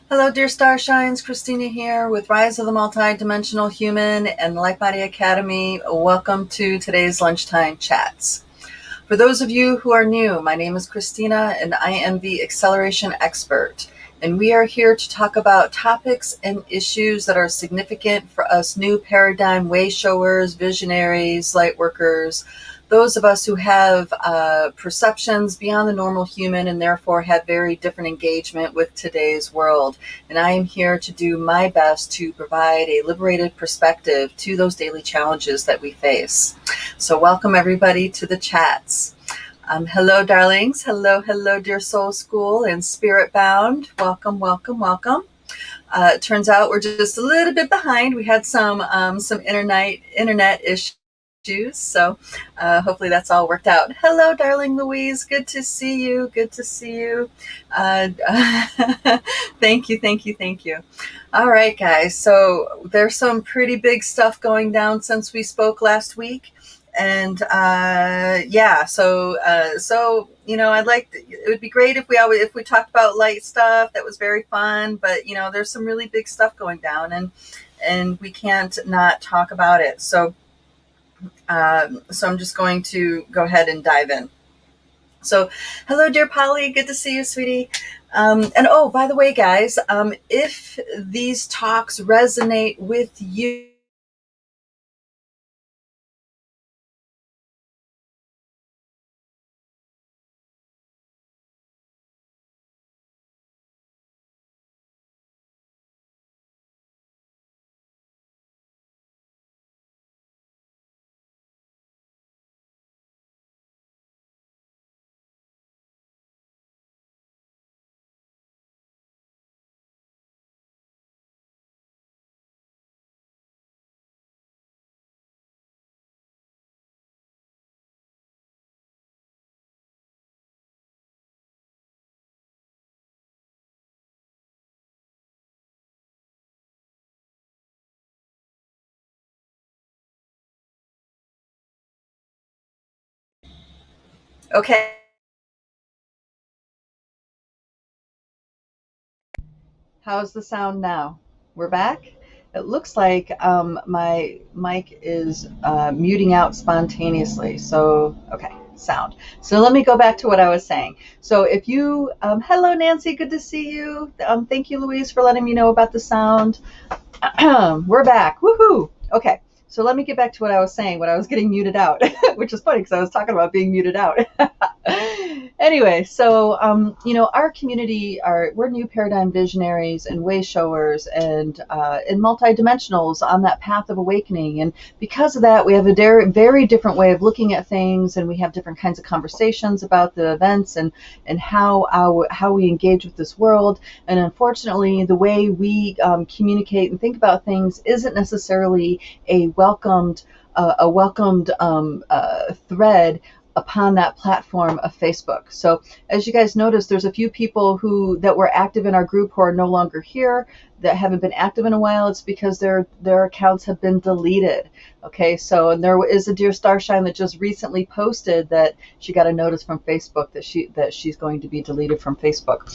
Hello, dear Starshines. Christina here with Rise of the Multidimensional Human and the Lightbody Academy. Welcome to today's lunchtime chats. For those of you who are new, my name is Christina and I am the acceleration expert. And we are here to talk about topics and issues that are significant for us new paradigm way showers, visionaries, light workers, those of us who have perceptions beyond the normal human and therefore have very different engagement with today's world. And I am here to do my best to provide a liberated perspective to those daily challenges that we face. So welcome everybody to the chats. Hello, darlings. Hello, dear Soul School and Spirit Bound. Welcome, welcome, welcome. It turns out we're just a little bit behind. We had some internet issues. So hopefully that's all worked out. Hello, darling Louise. Good to see you. Good to see you. Thank you. All right, guys. So there's some pretty big stuff going down since we spoke last week. And so it would be great if we talked about light stuff. That was very fun, but there's some really big stuff going down, and we can't not talk about it. So I'm just going to go ahead and dive in. So, hello, dear Polly. Good to see you, sweetie. And oh, by the way, guys, if these talks resonate with you, okay. How's the sound now? We're back. It looks like my mic is muting out spontaneously. So, okay, sound. So let me go back to what I was saying. So if you, hello, Nancy, good to see you. Thank you, Louise, for letting me know about the sound. We're back. Woohoo! Okay. So let me get back to what I was saying when I was getting muted out, which is funny because I was talking about being muted out. Anyway, so our community we're new paradigm visionaries and way showers and multidimensionals on that path of awakening, and because of that, we have a very different way of looking at things, and we have different kinds of conversations about the events and how we engage with this world. And unfortunately, the way we communicate and think about things isn't necessarily a welcomed thread upon that platform of Facebook. So as you guys noticed, there's a few people that were active in our group who are no longer here, that haven't been active in a while. It's because their accounts have been deleted. Okay, so and there is a dear Starshine that just recently posted that she got a notice from Facebook that she's going to be deleted from Facebook.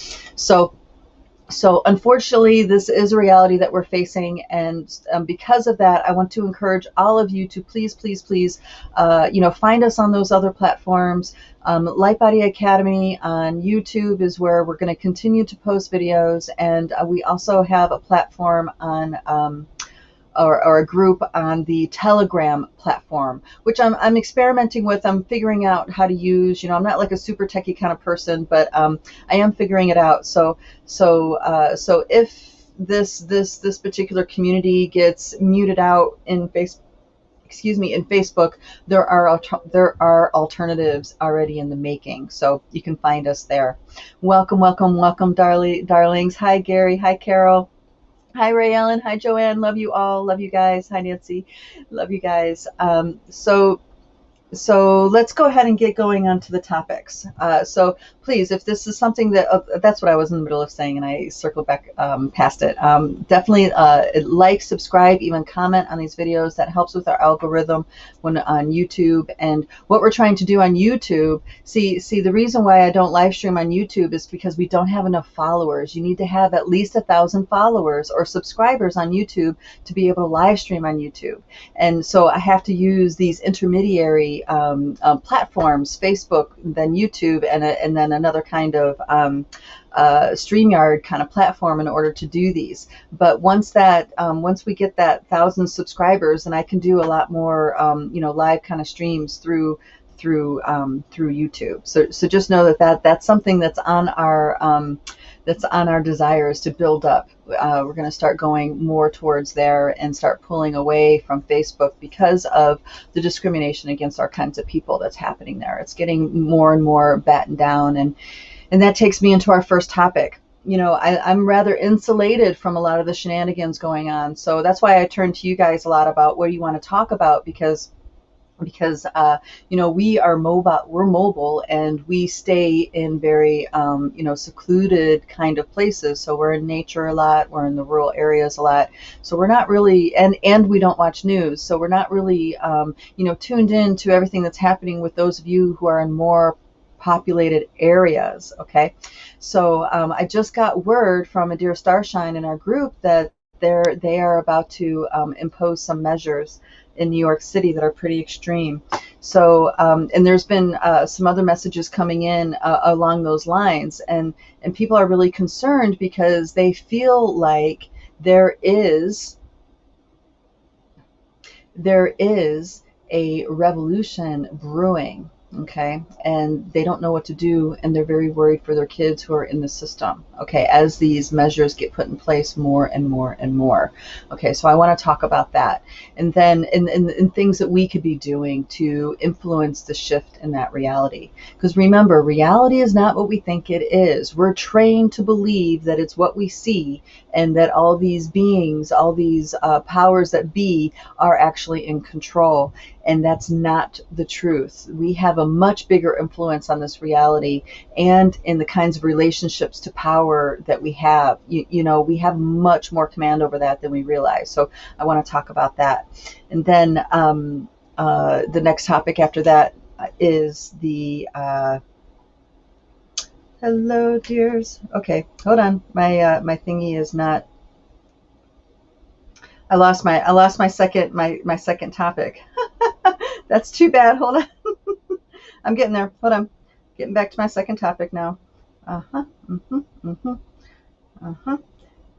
So unfortunately, this is a reality that we're facing, and because of that, I want to encourage all of you to please, find us on those other platforms. Lightbody Academy on YouTube is where we're going to continue to post videos, and we also have a platform on or a group on the Telegram platform, which I'm experimenting with. I'm figuring out how to use. I'm not like a super techie kind of person, but I am figuring it out. So if this particular community gets muted out in Facebook, there are alternatives already in the making, so you can find us there. Welcome, darlings. Hi, Gary. Hi, Carol. Hi, Ray Ellen. Hi, Joanne. Love you all. Love you guys. Hi, Nancy. Love you guys. So So let's go ahead and get going on to the topics. So please, if this is something that, that's what I was in the middle of saying and I circled back past it. Definitely like, subscribe, even comment on these videos. That helps with our algorithm when on YouTube. And what we're trying to do on YouTube, see, the reason why I don't live stream on YouTube is because we don't have enough followers. You need to have at least 1,000 followers or subscribers on YouTube to be able to live stream on YouTube. And so I have to use these intermediary platforms, Facebook, then YouTube, and then another kind of StreamYard kind of platform in order to do these. But once we get that 1,000 subscribers, then I can do a lot more, live kind of streams through YouTube. So just know that's something that's on our desires to build up. We're going to start going more towards there and start pulling away from Facebook because of the discrimination against our kinds of people that's happening there. It's getting more and more battened down, and that takes me into our first topic. I'm rather insulated from a lot of the shenanigans going on, so that's why I turn to you guys a lot about what do you want to talk about, because we are mobile, we're mobile, and we stay in very secluded kind of places. So we're in nature a lot, we're in the rural areas a lot, so we're not really, and we don't watch news, so we're not really tuned in to everything that's happening with those of you who are in more populated areas. Okay, so I just got word from a dear Starshine in our group that they are about to impose some measures in New York City that are pretty extreme. So, and there's been some other messages coming in along those lines, and people are really concerned because they feel like there is a revolution brewing. Okay, and they don't know what to do, and they're very worried for their kids who are in the system. Okay, as these measures get put in place more and more and more. Okay, so I want to talk about that, and then in things that we could be doing to influence the shift in that reality. Because remember, reality is not what we think it is. We're trained to believe that it's what we see, and that all these beings, all these powers that be, are actually in control. And that's not the truth. We have a much bigger influence on this reality and in the kinds of relationships to power that we have. We have much more command over that than we realize. So I want to talk about that. And then the next topic after that is the hello, dears. Okay, hold on. My thingy is not. I lost my second topic. That's too bad. Hold on. I'm getting there. Hold on. Getting back to my second topic now.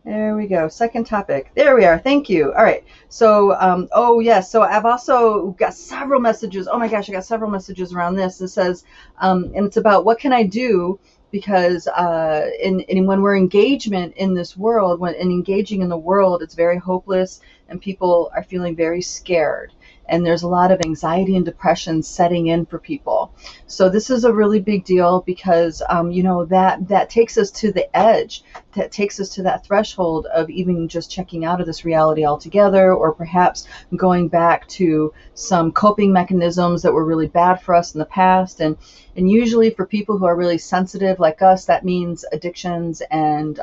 There we go. Second topic. There we are. Thank you. All right. So, oh yes. So I've also got several messages. Oh my gosh, I got several messages around this. It says, and it's about what can I do? Because when we're engagement in this world, when engaging in the world, it's very hopeless, and people are feeling very scared. And there's a lot of anxiety and depression setting in for people. So this is a really big deal because, that takes us to the edge, that takes us to that threshold of even just checking out of this reality altogether, or perhaps going back to some coping mechanisms that were really bad for us in the past. And usually for people who are really sensitive like us, that means addictions and,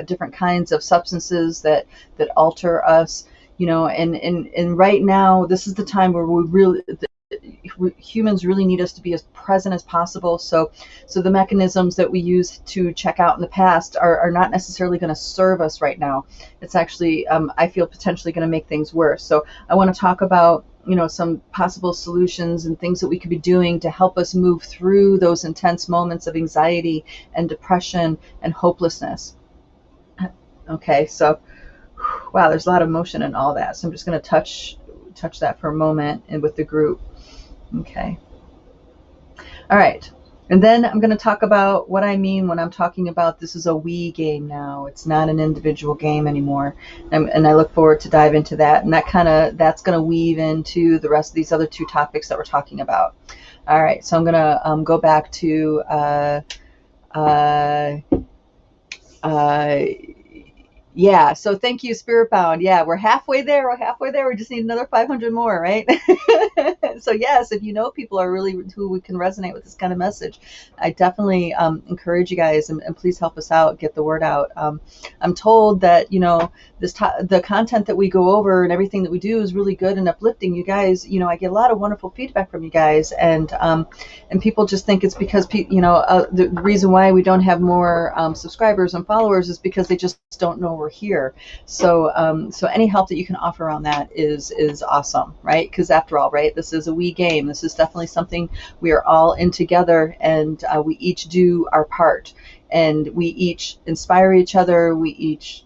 different kinds of substances that alter us. And right now, this is the time where humans really need us to be as present as possible. So the mechanisms that we use to check out in the past are not necessarily going to serve us right now. It's actually, I feel, potentially going to make things worse. So I want to talk about, some possible solutions and things that we could be doing to help us move through those intense moments of anxiety and depression and hopelessness. Okay, so wow, there's a lot of emotion in all that. So I'm just going to touch that for a moment and with the group. Okay. All right. And then I'm going to talk about what I mean when I'm talking about this is a we game now. It's not an individual game anymore. And I look forward to dive into that. And that's going to weave into the rest of these other two topics that we're talking about. All right. So I'm going to go back to Yeah, so thank you, Spirit Bound. Yeah, we're halfway there. We're halfway there. We just need another 500 more, right? So yes, if you know people are really who we can resonate with this kind of message, I definitely encourage you guys, and please help us out, get the word out. I'm told that the content that we go over and everything that we do is really good and uplifting. You guys, I get a lot of wonderful feedback from you guys, and people just think it's because the reason why we don't have more subscribers and followers is because they just don't know we're here. So any help that you can offer on that is awesome, right? Because after all, right, this is a we game. This is definitely something we are all in together, and we each do our part, and we each inspire each other. We each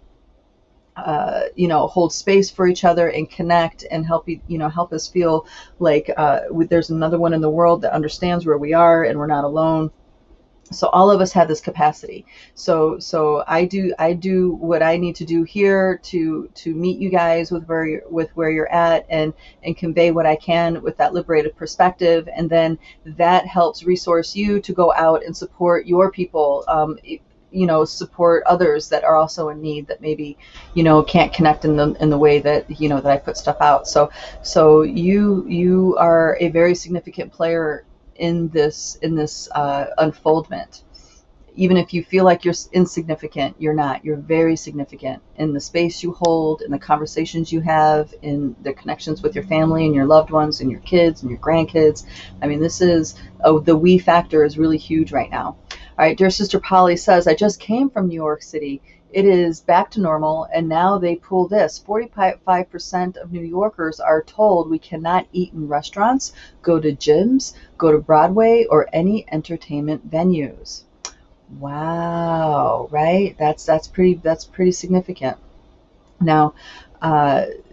hold space for each other and connect and help us feel like there's another one in the world that understands where we are and we're not alone. So all of us have this capacity. So I do what I need to do here to meet you guys with where you're at, and convey what I can with that liberated perspective, and then that helps resource you to go out and support your people. Support others that are also in need, that maybe can't connect in the way that that I put stuff out. So you are a very significant player in this unfoldment. Even if you feel like you're insignificant, you're not. You're very significant in the space you hold, in the conversations you have, in the connections with your family and your loved ones and your kids and your grandkids. I mean, the we factor is really huge right now. All right, dear Sister Polly says, I just came from New York City. It is back to normal, and now they pull this. 45% of New Yorkers are told we cannot eat in restaurants, go to gyms, go to Broadway, or any entertainment venues. Wow, right? That's pretty significant. Now,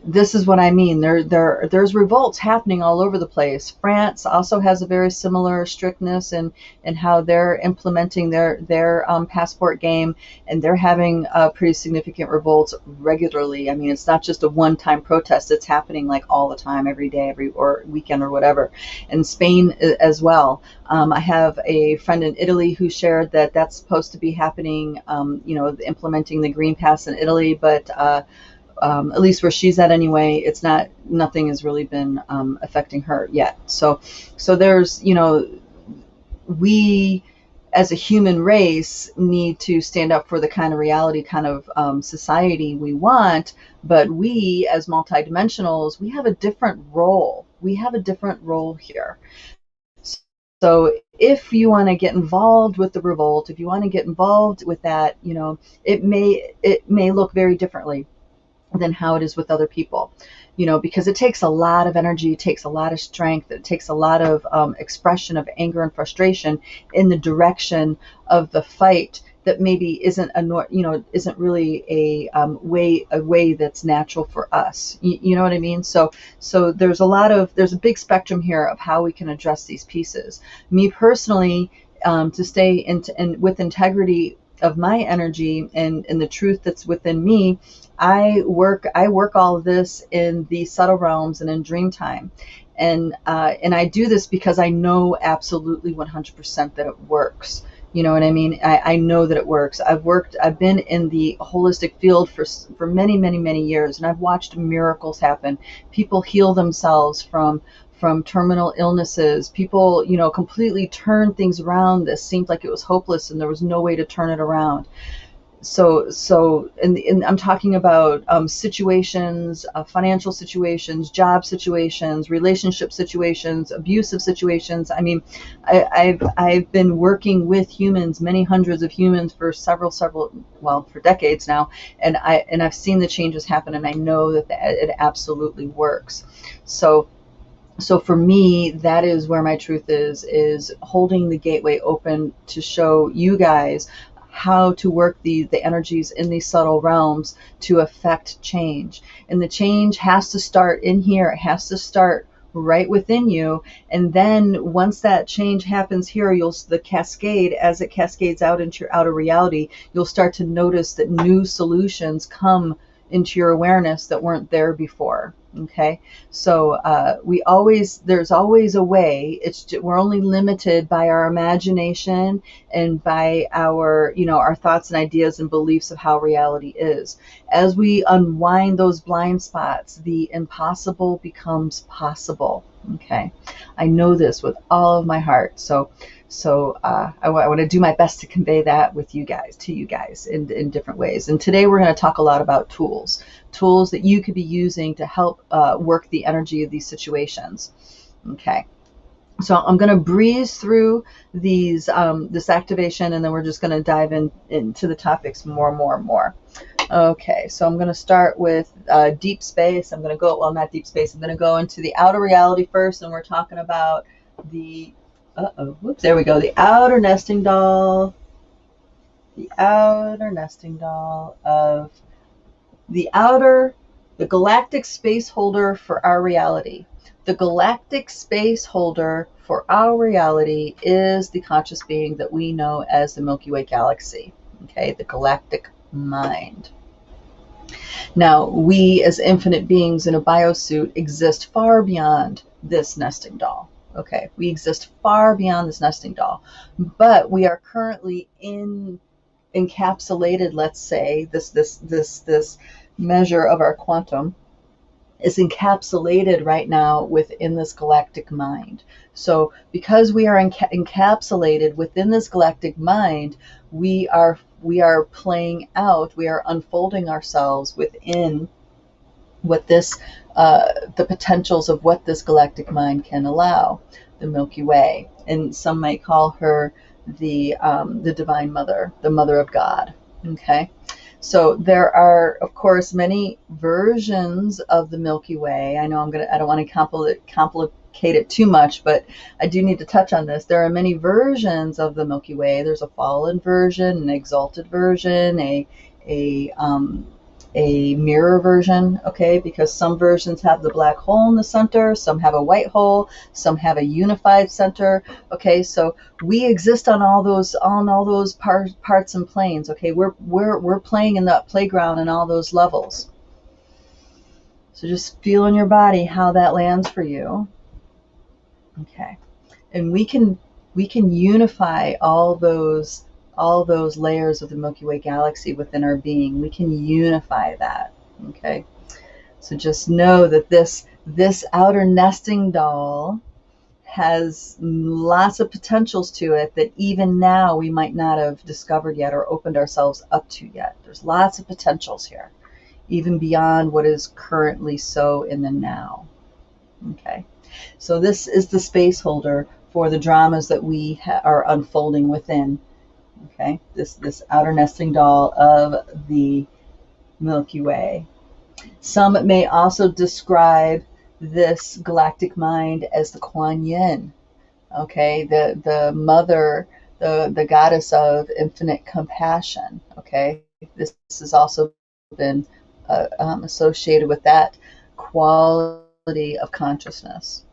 this is what I mean. There's revolts happening all over the place. France also has a very similar strictness in how they're implementing their passport game, and they're having pretty significant revolts regularly. I mean, it's not just a one-time protest. It's happening like all the time, every day, or weekend or whatever. And Spain as well. I have a friend in Italy who shared that that's supposed to be happening. Implementing the Green Pass in Italy, but at least where she's at anyway, nothing has really been affecting her yet. So there's, we as a human race need to stand up for the kind of reality, kind of society we want. But we as multidimensionals, we have a different role. We have a different role here. So if you want to get involved with the revolt, if you want to get involved with that, it may look very differently than how it is with other people, because it takes a lot of energy, it takes a lot of strength, it takes a lot of expression of anger and frustration in the direction of the fight that maybe isn't really a way that's natural for us. You know what I mean? So there's a big spectrum here of how we can address these pieces. Me personally, to stay with integrity of my energy and the truth that's within me, I work all of this in the subtle realms and in dream time. And I do this because I know absolutely 100% that it works. You know what I mean? I know that it works. I've been in the holistic field for many, many, many years, and I've watched miracles happen. People heal themselves from terminal illnesses. People, completely turn things around that seemed like it was hopeless and there was no way to turn it around. And I'm talking about situations, financial situations, job situations, relationship situations, abusive situations. I mean, I've been working with humans, many hundreds of humans for for decades now, and I've seen the changes happen, and I know that it absolutely works. So for me, that is where my truth is holding the gateway open to show you guys how to work the energies in these subtle realms to affect change. And the change has to start in here. It has to start right within you. And then once that change happens here, the cascade, as it cascades out into your outer reality, you'll start to notice that new solutions come into your awareness that weren't there before. Okay, so there's always a way. We're only limited by our imagination and by our thoughts and ideas and beliefs of how reality is. As we unwind those blind spots, the impossible becomes possible. Okay, I know this with all of my heart. I want to do my best to convey that to you guys in different ways. And today we're going to talk a lot about tools that you could be using to help work the energy of these situations. Okay. So I'm going to breeze through this activation, and then we're just going to dive into the topics more. Okay, so I'm going to start with deep space. Not deep space. I'm going to go into the outer reality first, and we're talking about there we go. The outer nesting doll. The outer nesting doll of the galactic space holder for our reality. The galactic space holder for our reality is the conscious being that we know as the Milky Way galaxy. Okay, the galactic mind. Now, we as infinite beings in a biosuit exist far beyond this nesting doll. Okay, we exist far beyond this nesting doll, but we are currently encapsulated. Let's say this measure of our quantum is encapsulated right now within this galactic mind. So because we are encapsulated within this galactic mind, we are playing out, we are unfolding ourselves within what the potentials of what this galactic mind can allow, the Milky Way. And some might call her the Divine Mother, the Mother of God. Okay. So there are, of course, many versions of the Milky Way. I don't want to complicate it too much, but I do need to touch on this. There are many versions of the Milky Way. There's a fallen version, an exalted version, a mirror version, okay, because some versions have the black hole in the center, some have a white hole, some have a unified center. Okay, so we exist on all those parts and planes. Okay, we're playing in that playground in all those levels. So just feel in your body how that lands for you. Okay, and we can unify all those layers of the Milky Way galaxy within our being. We can unify that. Okay, so just know that this outer nesting doll has lots of potentials to it that even now we might not have discovered yet or opened ourselves up to yet. There's lots of potentials here, even beyond what is currently so in the now. Okay, so this is the space holder for the dramas that we are unfolding within. Okay, this outer nesting doll of the Milky Way. Some may also describe this galactic mind as the Kuan Yin. Okay, the mother, the goddess of infinite compassion. Okay, this has also been associated with that quality of consciousness.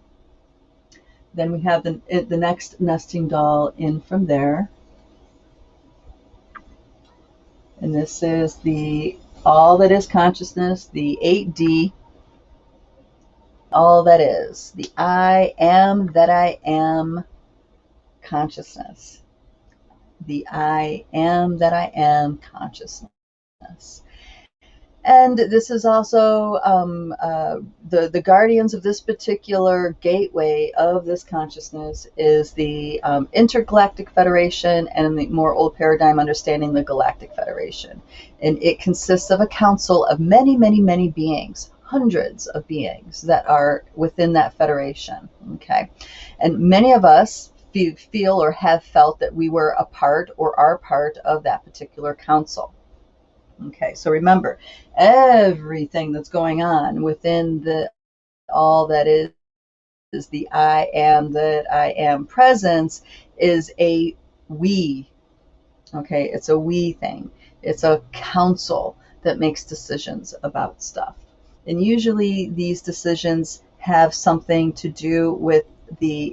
Then we have the next nesting doll in from there. And this is the all that is consciousness, the 8D, all that is, the I am that I am consciousness. The I am that I am consciousness. And this is also the guardians of this particular gateway of this consciousness is the Intergalactic Federation, and in the more old paradigm understanding, the Galactic Federation. And it consists of a council of many, many, many beings, hundreds of beings that are within that federation. Okay, and many of us feel or have felt that we were a part or are part of that particular council. Okay, so remember, everything that's going on within all that is the I am that I am presence is a we. Okay, it's a we thing. It's a council that makes decisions about stuff. And usually these decisions have something to do with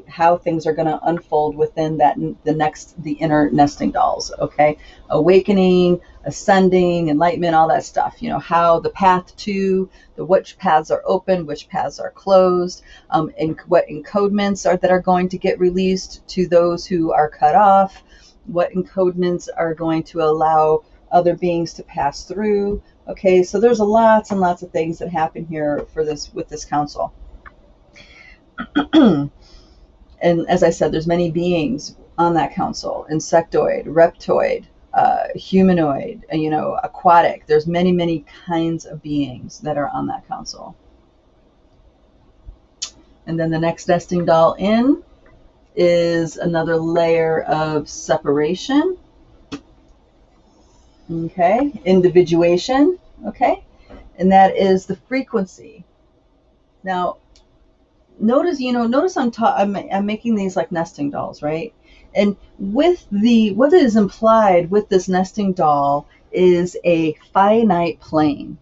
how things are going to unfold within the inner nesting dolls. Okay, awakening, ascending, enlightenment, all that stuff. How the path to which paths are open, which paths are closed, and what encodements that are going to get released to those who are cut off, what encodements are going to allow other beings to pass through. Okay, so there's lots and lots of things that happen here with this council. And as I said, there's many beings on that council: insectoid, reptoid, humanoid, aquatic. There's many, many kinds of beings that are on that council. And then the next nesting doll in is another layer of separation. Okay, individuation. Okay, and that is the frequency. Now, notice I'm making these like nesting dolls, right? And what is implied with this nesting doll is a finite plane.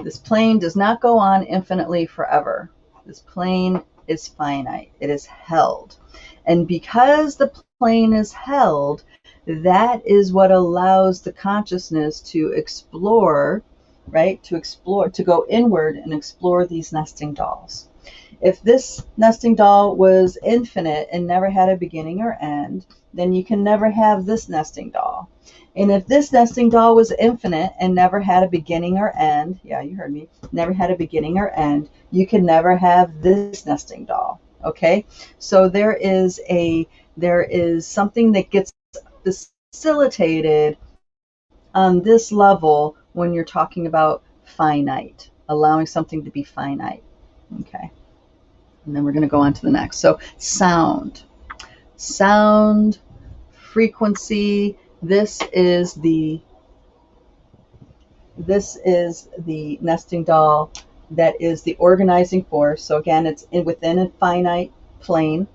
This plane does not go on infinitely forever. This plane is finite. It is held. And because the plane is held, that is what allows the consciousness to explore, right? To go inward and explore these nesting dolls. If this nesting doll was infinite and never had a beginning or end, then you can never have this nesting doll. And if this nesting doll was infinite and never had a beginning or end, yeah, you heard me, never had a beginning or end, you can never have this nesting doll. Okay? So there is something that gets facilitated on this level when you're talking about finite, allowing something to be finite. Okay. And then we're going to go on to the next. So sound, frequency. This is the nesting doll that is the organizing force. So again, it's within a finite plane.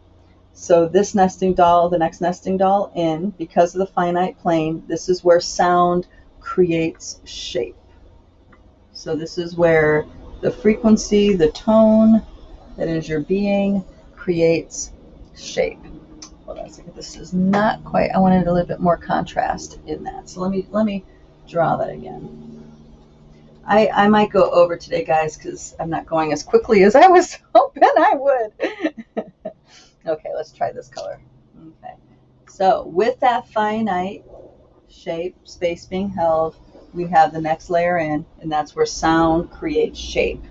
So this nesting doll, the next nesting doll in, because of the finite plane, this is where sound creates shape. So this is where the frequency, the tone, that is your being, creates shape. Hold on a second. This is not quite, I wanted a little bit more contrast in that. So let me draw that again. I might go over today, guys, because I'm not going as quickly as I was hoping I would. Okay, let's try this color. Okay. So with that finite shape, space being held, we have the next layer in, and that's where sound creates shape.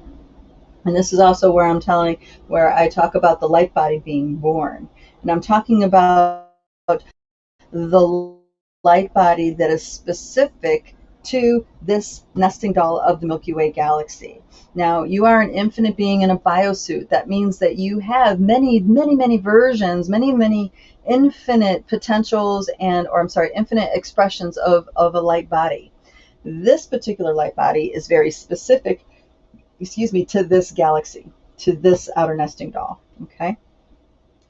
And this is also where I talk about the light body being born. And I'm talking about the light body that is specific to this nesting doll of the Milky Way galaxy. Now, you are an infinite being in a biosuit. That means that you have many, many, many versions, many infinite potentials infinite expressions of a light body. This particular light body is very specific to this galaxy, to this outer nesting doll. Okay,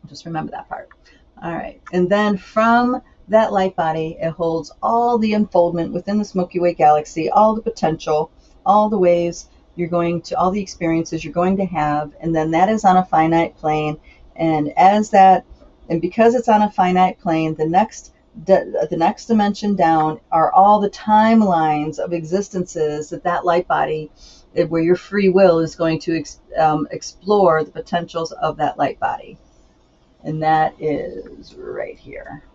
just remember that part. All right, and then from that light body, it holds all the unfoldment within this Milky Way galaxy, all the potential, all the ways all the experiences you're going to have, and then that is on a finite plane. And because it's on a finite plane, the next dimension down are all the timelines of existences that light body, where your free will is going to explore the potentials of that light body. And that is right here.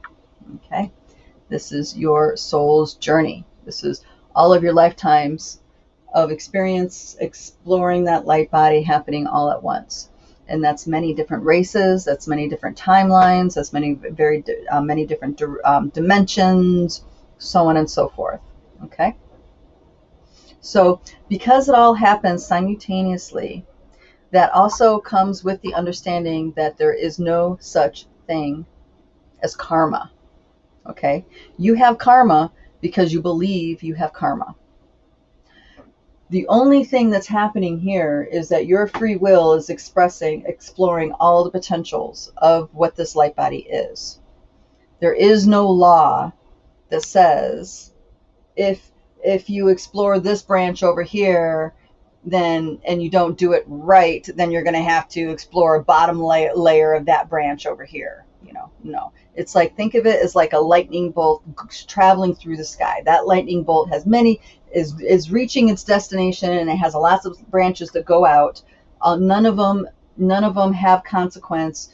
Okay. This is your soul's journey. This is all of your lifetimes of experience exploring that light body happening all at once. And that's many different races, that's many different timelines, that's many different dimensions, so on and so forth. Okay. So because it all happens simultaneously, that also comes with the understanding that there is no such thing as karma. Okay? You have karma because you believe you have karma. The only thing that's happening here is that your free will is exploring all the potentials of what this light body is. There is no law that says if you explore this branch over here, then, and you don't do it right, then you're going to have to explore a bottom layer of that branch over here. No, it's like, think of it as like a lightning bolt traveling through the sky. That lightning bolt has is reaching its destination, and it has lots of branches that go out. None of them have consequence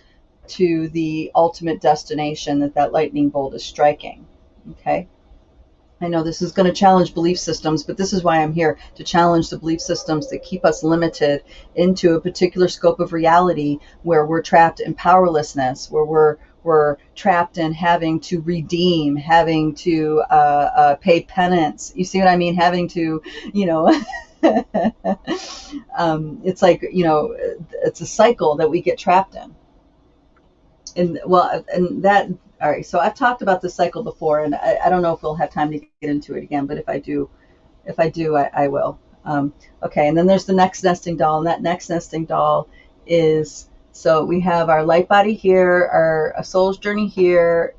to the ultimate destination that lightning bolt is striking. Okay. I know this is going to challenge belief systems, but this is why I'm here, to challenge the belief systems that keep us limited into a particular scope of reality, where we're trapped in powerlessness, where we're trapped in having to redeem, having to pay penance. You see what I mean? Having to, it's like, it's a cycle that we get trapped in. And that, all right, so I've talked about this cycle before, and I don't know if we'll have time to get into it again, but if I do, I will. Okay, and then there's the next nesting doll, and that next nesting doll is, so we have our light body here, our soul's journey here,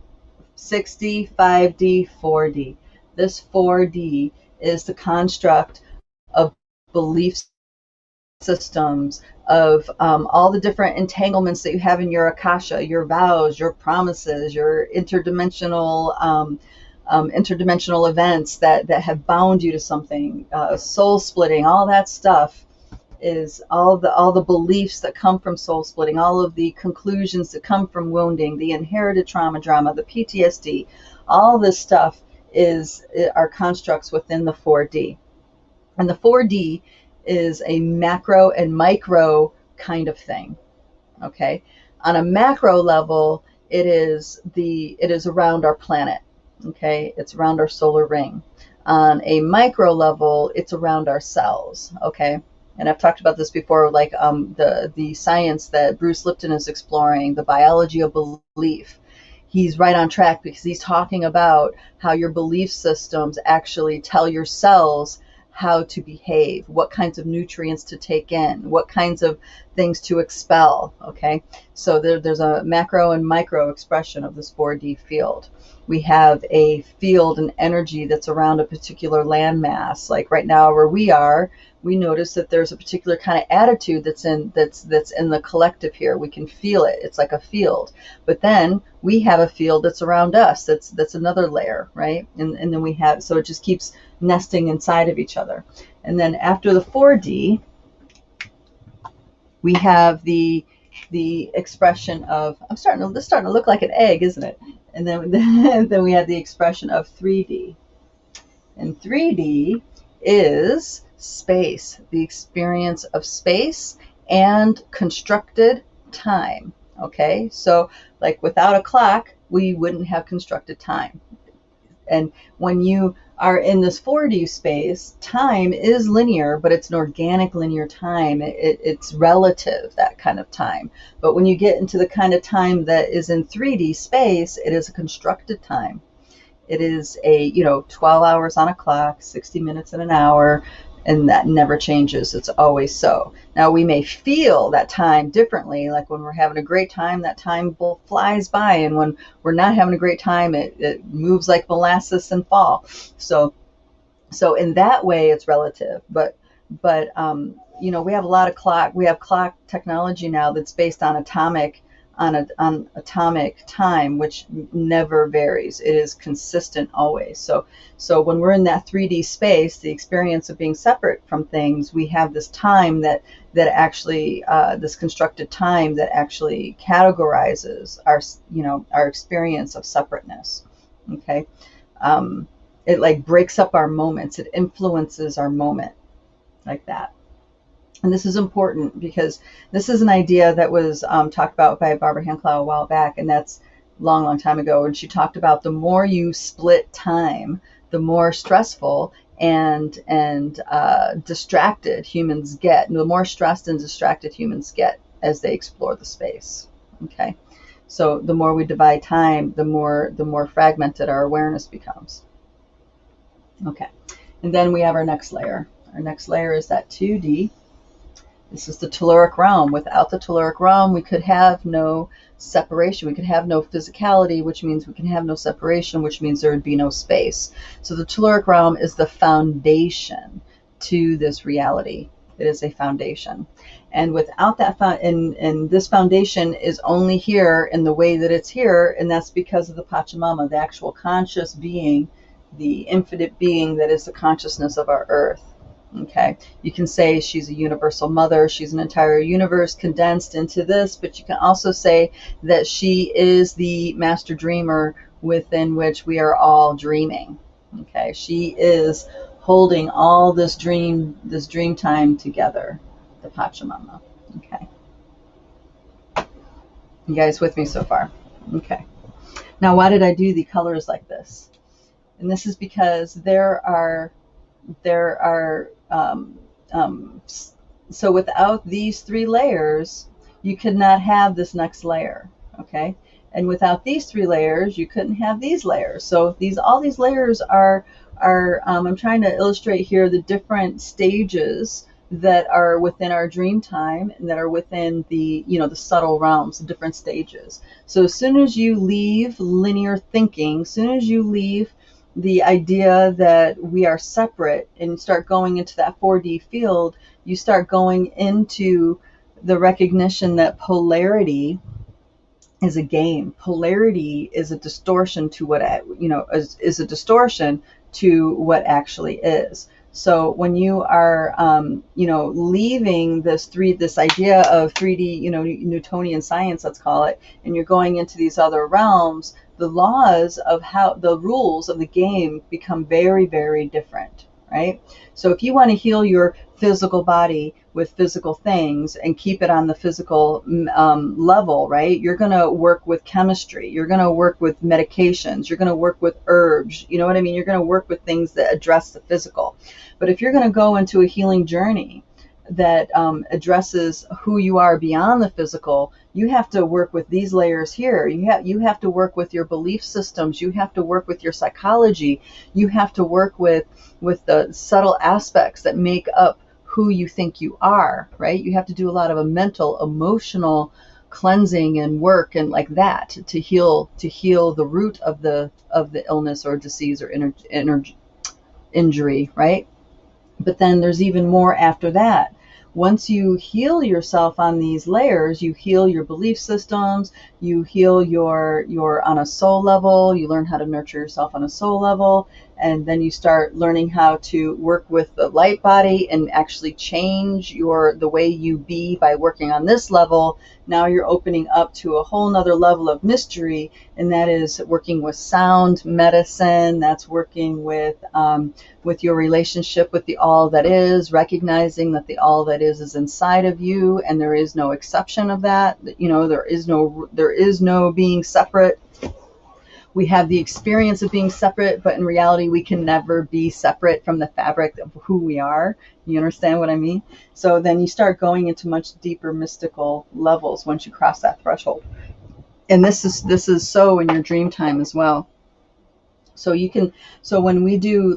6D, 5D, 4D. This 4D is the construct of beliefs, systems, of all the different entanglements that you have in your akasha, your vows, your promises, your interdimensional events that have bound you to something, soul splitting, all that stuff is all the beliefs that come from soul splitting, all of the conclusions that come from wounding, the inherited drama, the PTSD, all this stuff are constructs within the 4D. And the 4D is a macro and micro kind of thing. Okay. On a macro level, it is around our planet. Okay. It's around our solar ring. On a micro level, it's around our cells. Okay. And I've talked about this before, like the science that Bruce Lipton is exploring, the biology of belief. He's right on track, because he's talking about how your belief systems actually tell your cells how to behave, what kinds of nutrients to take in, what kinds of things to expel. Okay, so there's a macro and micro expression of this 4D field. We have a field and energy that's around a particular landmass. Like right now where we are, we notice that there's a particular kind of attitude that's in the collective here. We can feel it. It's like a field. But then we have a field that's around us. That's another layer, right? And then we have, so it just keeps nesting inside of each other. And then after the 4D, we have the expression of, this is starting to look like an egg, isn't it? And then then we have the expression of 3D. And 3D is space, the experience of space and constructed time. Okay, so like without a clock, we wouldn't have constructed time. And when you are in this 4D space, time is linear, but it's an organic linear time. It's relative, that kind of time. But when you get into the kind of time that is in 3D space, it is a constructed time. It is a 12 hours on a clock, 60 minutes in an hour, and that never changes. It's always so. Now, we may feel that time differently. Like when we're having a great time, that time flies by. And when we're not having a great time, it moves like molasses in fall. So in that way, it's relative. But we have a lot of we have clock technology now that's based on atomic time, which never varies. It is consistent always. So when we're in that 3D space, the experience of being separate from things, we have this time that actually, this constructed time that actually categorizes our experience of separateness. Okay. It like breaks up our moments. It influences our moment like that. And this is important because this is an idea that was talked about by Barbara Hanclau a while back, and that's long time ago. And she talked about the more you split time, the more stressful and distracted humans get. And the more stressed and distracted humans get as they explore the space. Okay, so the more we divide time, the more fragmented our awareness becomes. Okay, and then we have our next layer. Our next layer is that 2D. This is the telluric realm. Without the telluric realm, we could have no separation. We could have no physicality, which means we can have no separation, which means there would be no space. So the telluric realm is the foundation to this reality. It is a foundation. And without that, and this foundation is only here in the way that it's here, and that's because of the Pachamama, the actual conscious being, the infinite being that is the consciousness of our earth. Okay, you can say she's a universal mother, she's an entire universe condensed into this, but you can also say that she is the master dreamer within which we are all dreaming. Okay, she is holding all this dream time together, the Pachamama. Okay, you guys with me so far? Okay, now why did I do the colors like this? And this is because there are so without these 3 layers, you could not have this next layer. Okay, and without these 3 layers, you couldn't have these layers. So all these layers are I'm trying to illustrate here the different stages that are within our dream time and that are within the the subtle realms, the different stages. So as soon as you leave linear thinking, as soon as you leave the idea that we are separate and start going into that 4D field, you start going into the recognition that polarity is a game. Polarity is a distortion to what is a distortion to what actually is. So when you are leaving this idea of 3D, Newtonian science, let's call it, and you're going into these other realms, the laws of the rules of the game become very, very different, right? So if you want to heal your physical body with physical things and keep it on the physical level, right? You're going to work with chemistry. You're going to work with medications. You're going to work with herbs. You know what I mean? You're going to work with things that address the physical. But if you're going to go into a healing journey that addresses who you are beyond the physical, you have to work with these layers here. You have to work with your belief systems. You have to work with your psychology. You have to work with the subtle aspects that make up who you think you are, right? You have to do a lot of a mental, emotional cleansing and work and like that to heal the root of the illness or disease or injury, right? But then there's even more after that. Once you heal yourself on these layers, you heal your belief systems, you heal your on a soul level, you learn how to nurture yourself on a soul level, and then you start learning how to work with the light body and actually change the way you be by working on this level. Now you're opening up to a whole nother level of mystery, and that is working with sound medicine. That's working with your relationship with the all that is, recognizing that the all that is inside of you, and there is no exception of that. There is no being separate. We have the experience of being separate, but in reality, we can never be separate from the fabric of who we are. You understand what I mean? So then you start going into much deeper mystical levels once you cross that threshold. And this is so in your dream time as well. So when we do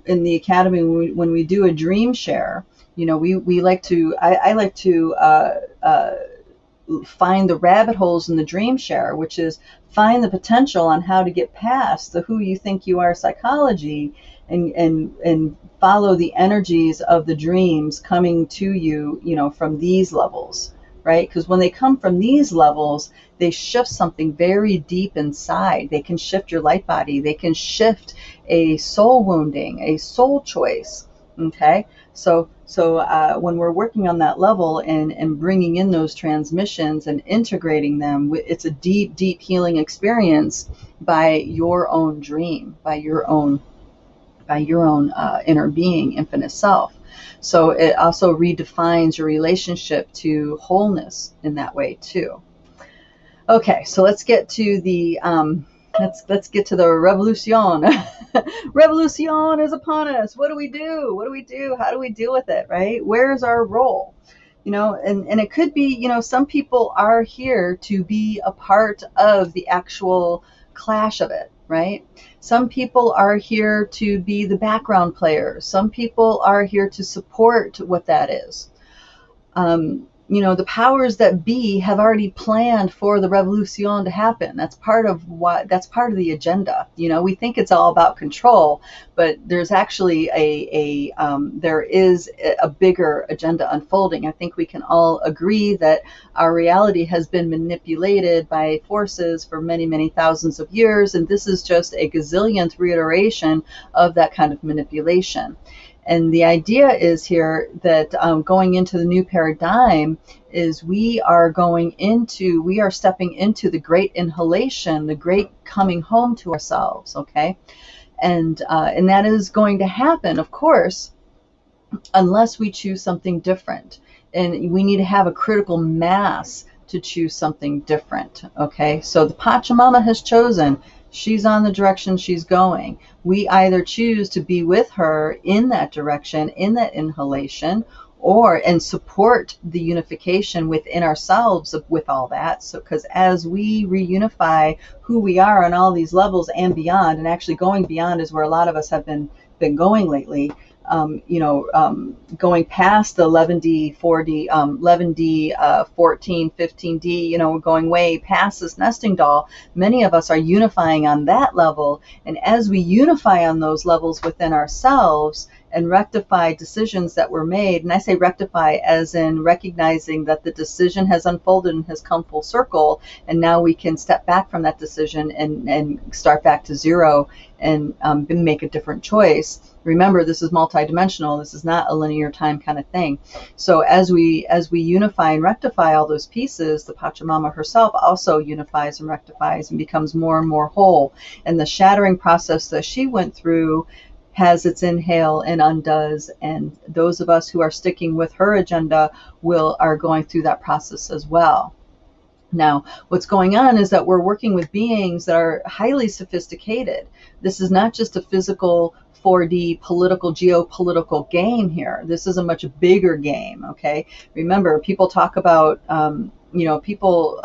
in the academy, when we do a dream share, we like to, I like to find the rabbit holes in the dream share, which is find the potential on how to get past the who you think you are psychology and follow the energies of the dreams coming to you, from these levels, right? Because when they come from these levels, they shift something very deep inside. They can shift your light body. They can shift a soul wounding, a soul choice. Okay, so when we're working on that level and bringing in those transmissions and integrating them, it's a deep, deep healing experience by your own dream, by your own inner being, infinite self. So it also redefines your relationship to wholeness in that way too. Okay, so let's get to the let's get to the revolution. Revolution is upon us. What do we do? What do we do? How do we deal with it, right? Where's our role? And it could be, some people are here to be a part of the actual clash of it, right? Some people are here to be the background players. Some people are here to support what that is. the powers that be have already planned for the revolution to happen. That's part of the agenda. We think it's all about control, but there's actually there is a bigger agenda unfolding. I think we can all agree that our reality has been manipulated by forces for many, many thousands of years, and this is just a gazillionth reiteration of that kind of manipulation. And the idea is here that going into the new paradigm is we are stepping into the great inhalation, the great coming home to ourselves, okay? And that is going to happen, of course, unless we choose something different. And we need to have a critical mass to choose something different, okay? So the Pachamama has chosen. She's on the direction she's going. We either choose to be with her in that direction, in that inhalation, and support the unification within ourselves with all that. So, because as we reunify who we are on all these levels and beyond, and actually going beyond is where a lot of us have been going lately. Going past the 11D, 4D, 11D, 14, 15D, going way past this nesting doll. Many of us are unifying on that level. And as we unify on those levels within ourselves and rectify decisions that were made, and I say rectify as in recognizing that the decision has unfolded and has come full circle, and now we can step back from that decision and start back to zero and make a different choice. Remember, this is multidimensional. This is not a linear time kind of thing. So as we unify and rectify all those pieces, the Pachamama herself also unifies and rectifies and becomes more and more whole. And the shattering process that she went through has its inhale and undoes, and those of us who are sticking with her agenda are going through that process as well. Now, what's going on is that we're working with beings that are highly sophisticated. This is not just a physical 4D geopolitical game here. This is a much bigger game, okay? Remember, people talk about, people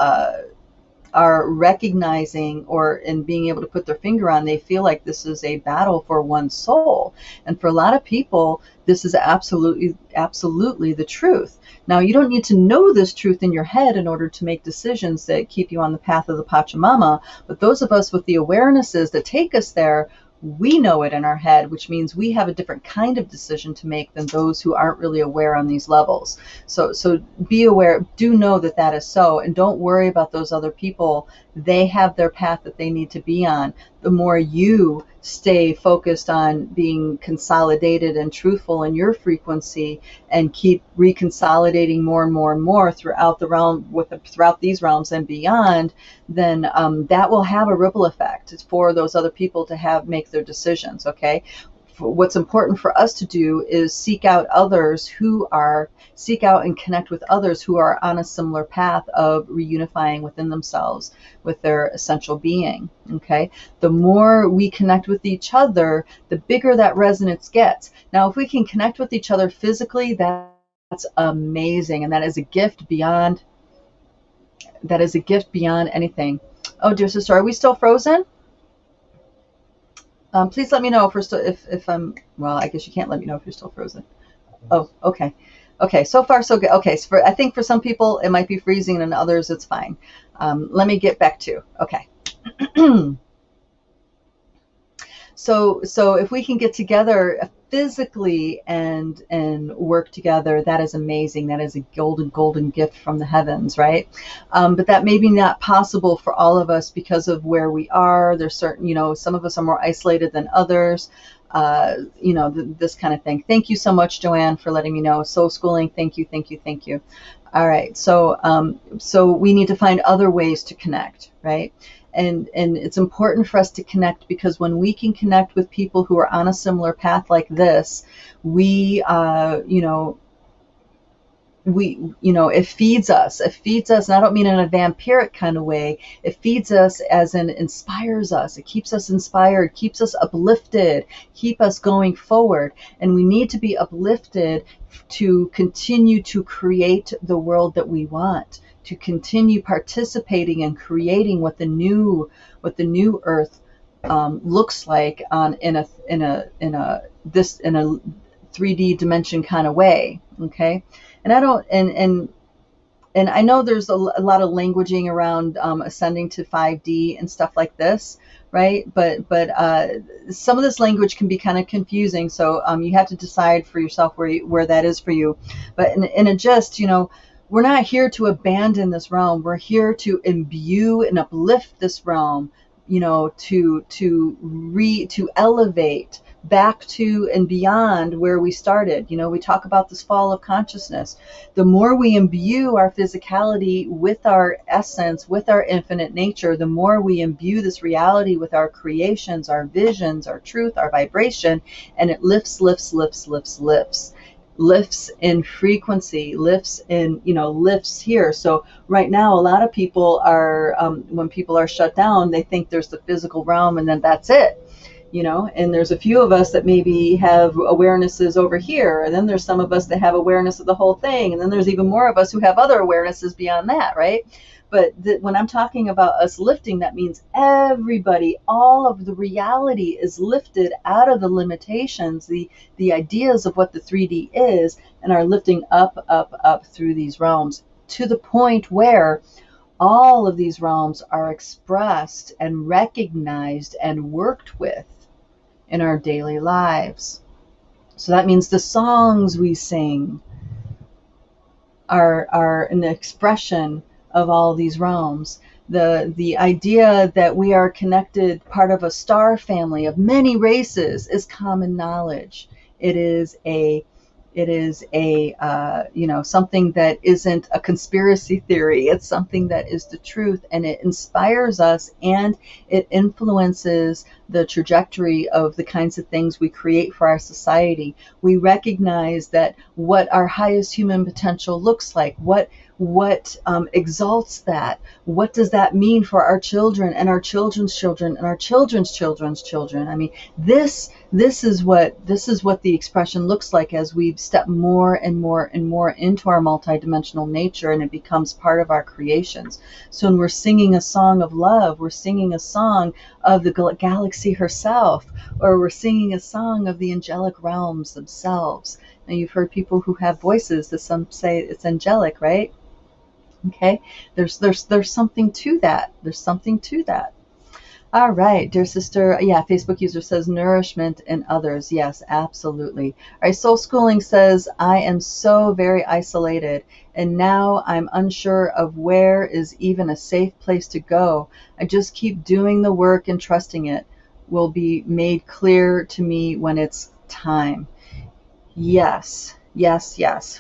are recognizing and being able to put their finger on, they feel like this is a battle for one's soul. And for a lot of people, this is absolutely the truth. Now, you don't need to know this truth in your head in order to make decisions that keep you on the path of the Pachamama, but those of us with the awarenesses that take us there, we know it in our head, which means we have a different kind of decision to make than those who aren't really aware on these levels. So be aware, do know that that is so, and don't worry about those other people. They have their path that they need to be on. The more you stay focused on being consolidated and truthful in your frequency and keep reconsolidating more and more and more throughout the realm, throughout these realms and beyond, then that will have a ripple effect. It's for those other people to make their decisions, okay? What's important for us to do is seek out and connect with others who are on a similar path of reunifying within themselves with their essential being, okay? The more we connect with each other, the bigger that resonance gets. Now, if we can connect with each other physically, that's amazing, and that is a gift beyond anything. Oh, dear sister, are we still frozen? Please let me know if I'm, well, I guess you can't let me know if you're still frozen. Oh, okay. Okay, so far so good. Okay, so I think for some people it might be freezing and others it's fine. Let me get back to, okay. So if we can get together physically and work together, that is amazing. That is a golden gift from the heavens, right? But that may be not possible for all of us because of where we are. There's certain, some of us are more isolated than others. This kind of thing. Thank you so much, Joanne, for letting me know. Soul Schooling, thank you. All right, so we need to find other ways to connect, right? And it's important for us to connect, because when we can connect with people who are on a similar path like this, it feeds us, and I don't mean in a vampiric kind of way. It feeds us as in inspires us. It keeps us inspired, keeps us uplifted, keep us going forward. And we need to be uplifted to continue to create the world that we want, to continue participating and creating what the new earth looks like in a 3D dimension kind of way. Okay. And and I know there's a lot of languaging around ascending to 5D and stuff like this, right? But some of this language can be kind of confusing, so you have to decide for yourself where that is for you. But in a gist, we're not here to abandon this realm. We're here to imbue and uplift this realm, to elevate back to and beyond where we started. We talk about this fall of consciousness. The more we imbue our physicality with our essence, with our infinite nature, the more we imbue this reality with our creations, our visions, our truth, our vibration, and it lifts in frequency, lifts here. So right now, a lot of people are, when people are shut down, they think there's the physical realm and then that's it. And there's a few of us that maybe have awarenesses over here, and then there's some of us that have awareness of the whole thing, and then there's even more of us who have other awarenesses beyond that, right? But when I'm talking about us lifting, that means everybody, all of the reality is lifted out of the limitations, the ideas of what the 3D is, and are lifting up through these realms to the point where all of these realms are expressed and recognized and worked with in our daily lives. So that means the songs we sing are an expression of all these realms. The idea that we are connected, part of a star family of many races, is common knowledge. It is a something that isn't a conspiracy theory. It's something that is the truth, and it inspires us, and it influences the trajectory of the kinds of things we create for our society. We recognize that what our highest human potential looks like, what exalts that, what does that mean for our children and our children's children and our children's children's children. I mean, this is what the expression looks like as we step more and more and more into our multidimensional nature, and it becomes part of our creations. So when we're singing a song of love, we're singing a song of the galaxy herself, or we're singing a song of the angelic realms themselves. Now, you've heard people who have voices that some say it's angelic, right? Okay, there's something to that. There's something to that. All right, dear sister. Yeah, Facebook user says nourishment in others. Yes, absolutely. All right, Soul Schooling says, I am so very isolated, and now I'm unsure of where is even a safe place to go. I just keep doing the work and trusting it will be made clear to me when it's time. Yes.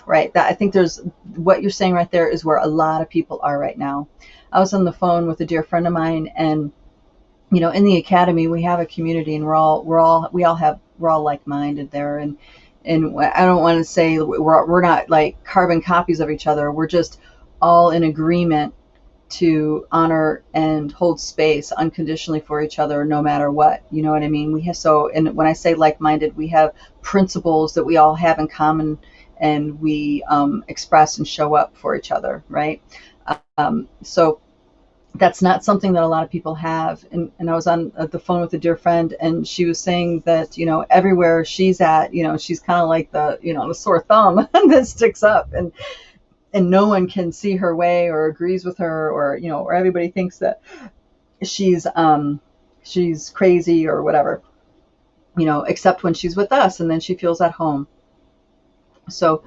Right. That, I think there's what you're saying right there is where a lot of people are right now. I was on the phone with a dear friend of mine, and in the academy we have a community, and we're all like-minded there, and I don't want to say we're not like carbon copies of each other. We're just all in agreement to honor and hold space unconditionally for each other, no matter what. You know what I mean? And when I say like-minded, we have principles that we all have in common, and we express and show up for each other, right? So that's not something that a lot of people have. And I was on the phone with a dear friend, and she was saying that, everywhere she's at, she's kind of like the sore thumb that sticks up, and no one can see her way or agrees with her, or everybody thinks that she's crazy or whatever, except when she's with us, and then she feels at home. So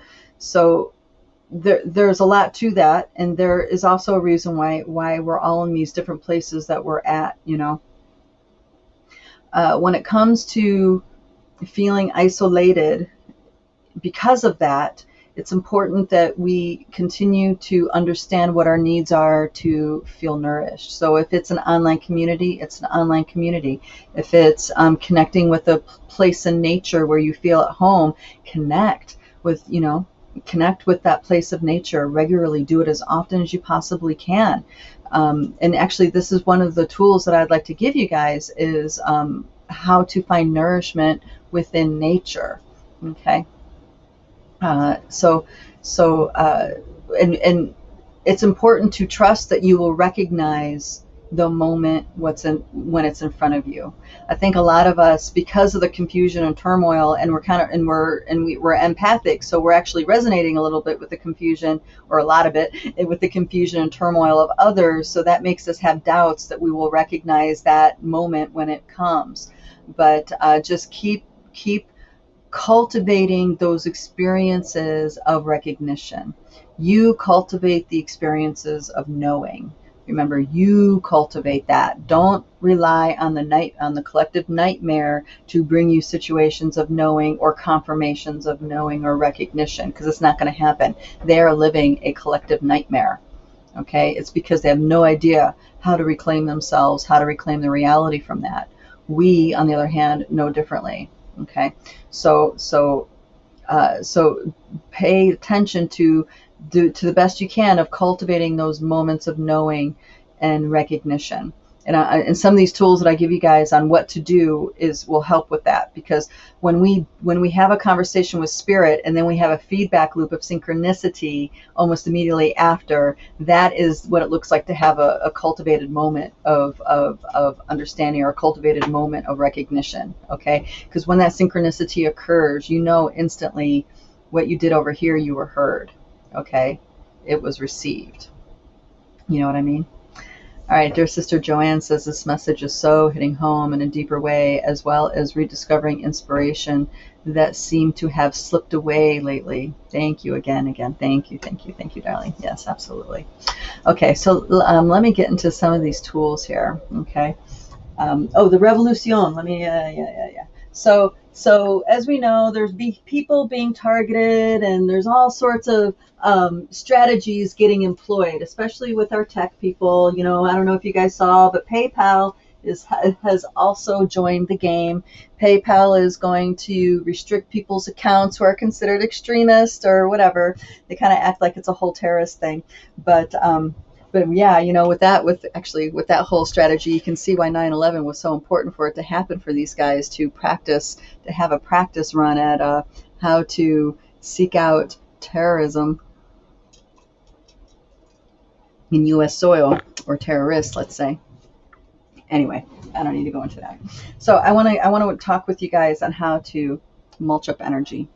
there's a lot to that, and there is also a reason why we're all in these different places that we're at. When it comes to feeling isolated because of that, it's important that we continue to understand what our needs are to feel nourished. So if it's an online community, it's an online community. If it's connecting with a place in nature where you feel at home, connect with that place of nature regularly. Do it as often as you possibly can. And actually, this is one of the tools that I'd like to give you guys is how to find nourishment within nature. Okay. And it's important to trust that you will recognize the moment when it's in front of you. I think a lot of us, because of the confusion and turmoil, and we're empathic, so we're actually resonating a little bit with the confusion, or a lot of it, with the confusion and turmoil of others. So that makes us have doubts that we will recognize that moment when it comes. But just keep cultivating those experiences of recognition. You cultivate the experiences of knowing. Remember, you cultivate that. Don't rely on the collective nightmare to bring you situations of knowing or confirmations of knowing or recognition, because it's not going to happen. They are living a collective nightmare. Okay? It's because they have no idea how to reclaim themselves, how to reclaim the reality from that. We, on the other hand, know differently. Okay? So pay attention to the best you can of cultivating those moments of knowing and recognition. And some of these tools that I give you guys on what to do will help with that, because when we have a conversation with spirit and then we have a feedback loop of synchronicity almost immediately after, that is what it looks like to have a cultivated moment of understanding, or a cultivated moment of recognition. Okay, because when that synchronicity occurs, you know instantly what you did over here, you were heard. Okay, it was received. You know what I mean? All right, dear Sister Joanne says this message is so hitting home in a deeper way, as well as rediscovering inspiration that seemed to have slipped away lately. Thank you again. Thank you, darling. Yes, absolutely. Okay, so let me get into some of these tools here. Okay. The revolution. Let me. Yeah. So as we know, there's people being targeted, and there's all sorts of strategies getting employed, especially with our tech people. You know, I don't know if you guys saw, but PayPal has also joined the game. PayPal is going to restrict people's accounts who are considered extremist or whatever. They kind of act like it's a whole terrorist thing, but yeah, you know, with that whole strategy, you can see why 9/11 was so important for it to happen, for these guys to have a practice run at how to seek out terrorism in U.S. soil, or terrorists, let's say. Anyway, I don't need to go into that. So I want to talk with you guys on how to mulch up energy,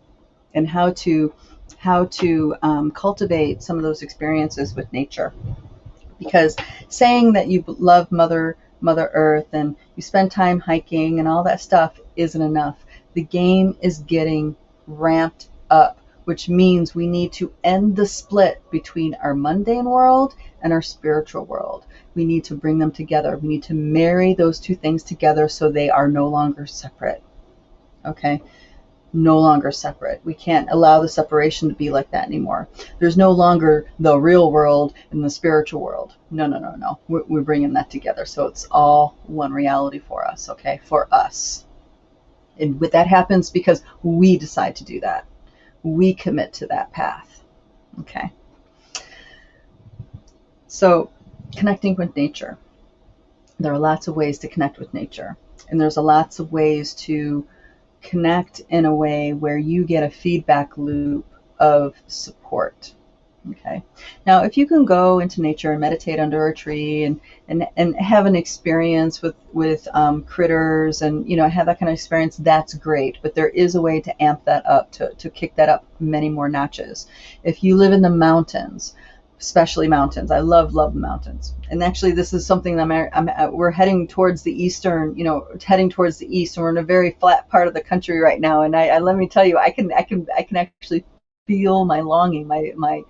and how to cultivate some of those experiences with nature. Because saying that you love Mother Earth and you spend time hiking and all that stuff isn't enough. The game is getting ramped up, which means we need to end the split between our mundane world and our spiritual world. We need to bring them together. We need to marry those two things together so they are no longer separate. Okay? No longer separate. We can't allow the separation to be like that anymore. There's no longer the real world and the spiritual world. No. We're bringing that together. So it's all one reality for us, okay? For us. And that happens because we decide to do that. We commit to that path, okay? So connecting with nature. There are lots of ways to connect with nature. And there's lots of ways to connect in a way where you get a feedback loop of support. Okay. Now, if you can go into nature and meditate under a tree and have an experience with critters, and have that kind of experience, that's great. But there is a way to amp that up, to kick that up many more notches. If you live in the mountains, especially mountains. I love the mountains. And actually, this is something that we're heading towards the east, and we're in a very flat part of the country right now. And I let me tell you, I can actually feel my longing, my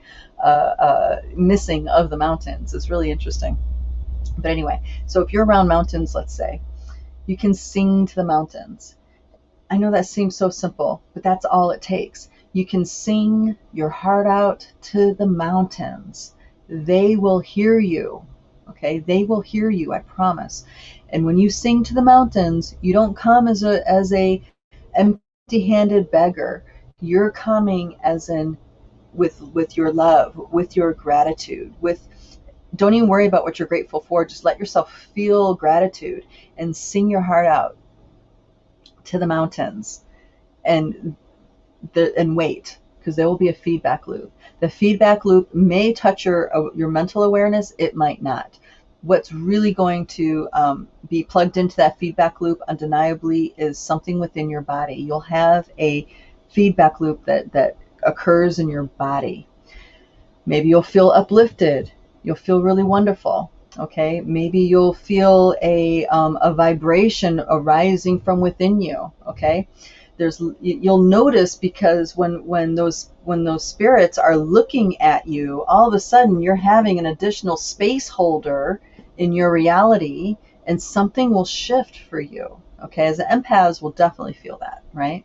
missing of the mountains. It's really interesting. But anyway, so if you're around mountains, let's say, you can sing to the mountains. I know that seems so simple, but that's all it takes. You can sing your heart out to the mountains. They will hear you. Okay? They will hear you, I promise. And when you sing to the mountains, you don't come as a empty-handed beggar. You're coming as in with your love, with your gratitude, don't even worry about what you're grateful for. Just let yourself feel gratitude and sing your heart out to the mountains. And wait, because there will be a feedback loop. The feedback loop may touch your mental awareness. It might not. what's really going to be plugged into that feedback loop undeniably is something within your body. You'll have a feedback loop that occurs in your body. Maybe you'll feel uplifted. You'll feel really wonderful. Okay, maybe you'll feel a vibration arising from within you. Okay, you'll notice, because when those spirits are looking at you, all of a sudden you're having an additional space holder in your reality, and something will shift for you. Okay, as an empaths will definitely feel that, right?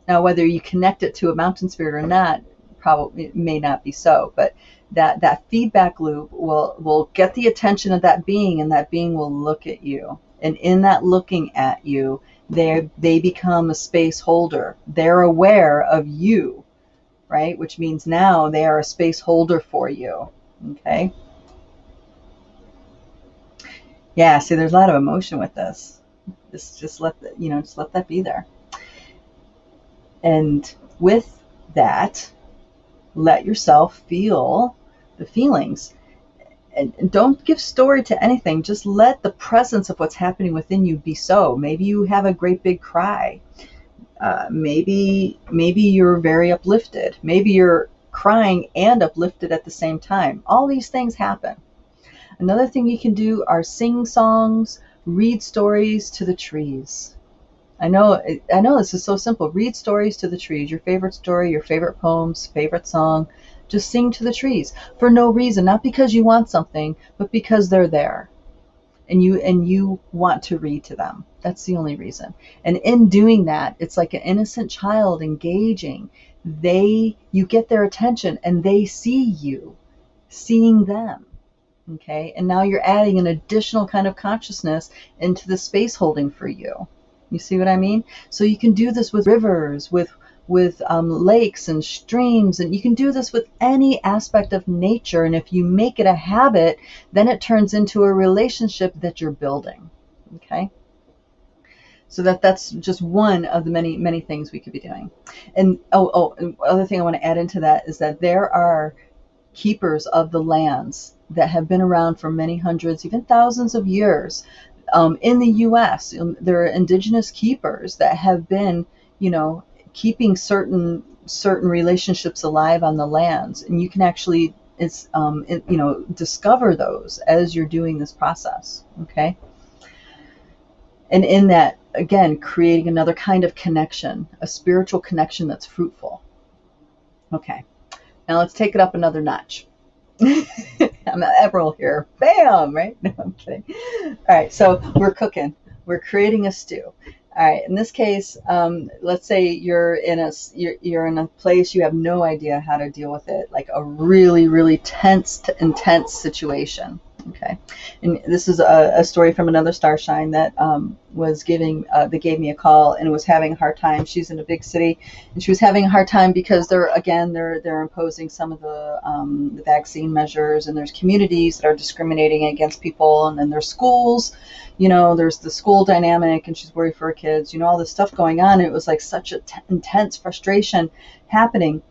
Now, whether you connect it to a mountain spirit or not, probably it may not be so, but that feedback loop will get the attention of that being, and that being will look at you. And in that looking at you, they become a space holder. They're aware of you, right? Which means now they are a space holder for you. Okay. Yeah. See, there's a lot of emotion with this. Just let that be there. And with that, let yourself feel the feelings. And don't give story to anything. Just let the presence of what's happening within you be so. Maybe you have a great big cry. Maybe you're very uplifted. Maybe you're crying and uplifted at the same time. All these things happen. Another thing you can do are sing songs, read stories to the trees. I know this is so simple. Read stories to the trees. Your favorite story, your favorite poems, favorite song. Just sing to the trees for no reason, not because you want something, but because they're there, and you want to read to them. That's the only reason. And in doing that, it's like an innocent child engaging. You get their attention, and they see you seeing them. Okay, and now you're adding an additional kind of consciousness into the space holding for you. You see what I mean? So you can do this with rivers, with lakes and streams, and you can do this with any aspect of nature. And if you make it a habit, then it turns into a relationship that you're building. Okay, so that's just one of the many things we could be doing. And and other thing I want to add into that is that there are keepers of the lands that have been around for many hundreds, even thousands of years. In the U.S., there are indigenous keepers that have been, keeping certain relationships alive on the lands, and you can actually, discover those as you're doing this process. Okay, and in that, again, creating another kind of connection, a spiritual connection that's fruitful. Okay, now let's take it up another notch. I'm an Emerald here. Bam! Right? No, I'm kidding. All right, so we're cooking. We're creating a stew. All right. In this case, let's say you're in a place you have no idea how to deal with it, like a really, really intense situation. Okay. And this is a story from another starshine that that gave me a call and was having a hard time. She's in a big city, and she was having a hard time because they're imposing some of the vaccine measures, and there's communities that are discriminating against people, and then there's schools. There's the school dynamic, and she's worried for her kids. All this stuff going on. And it was like such a intense frustration happening.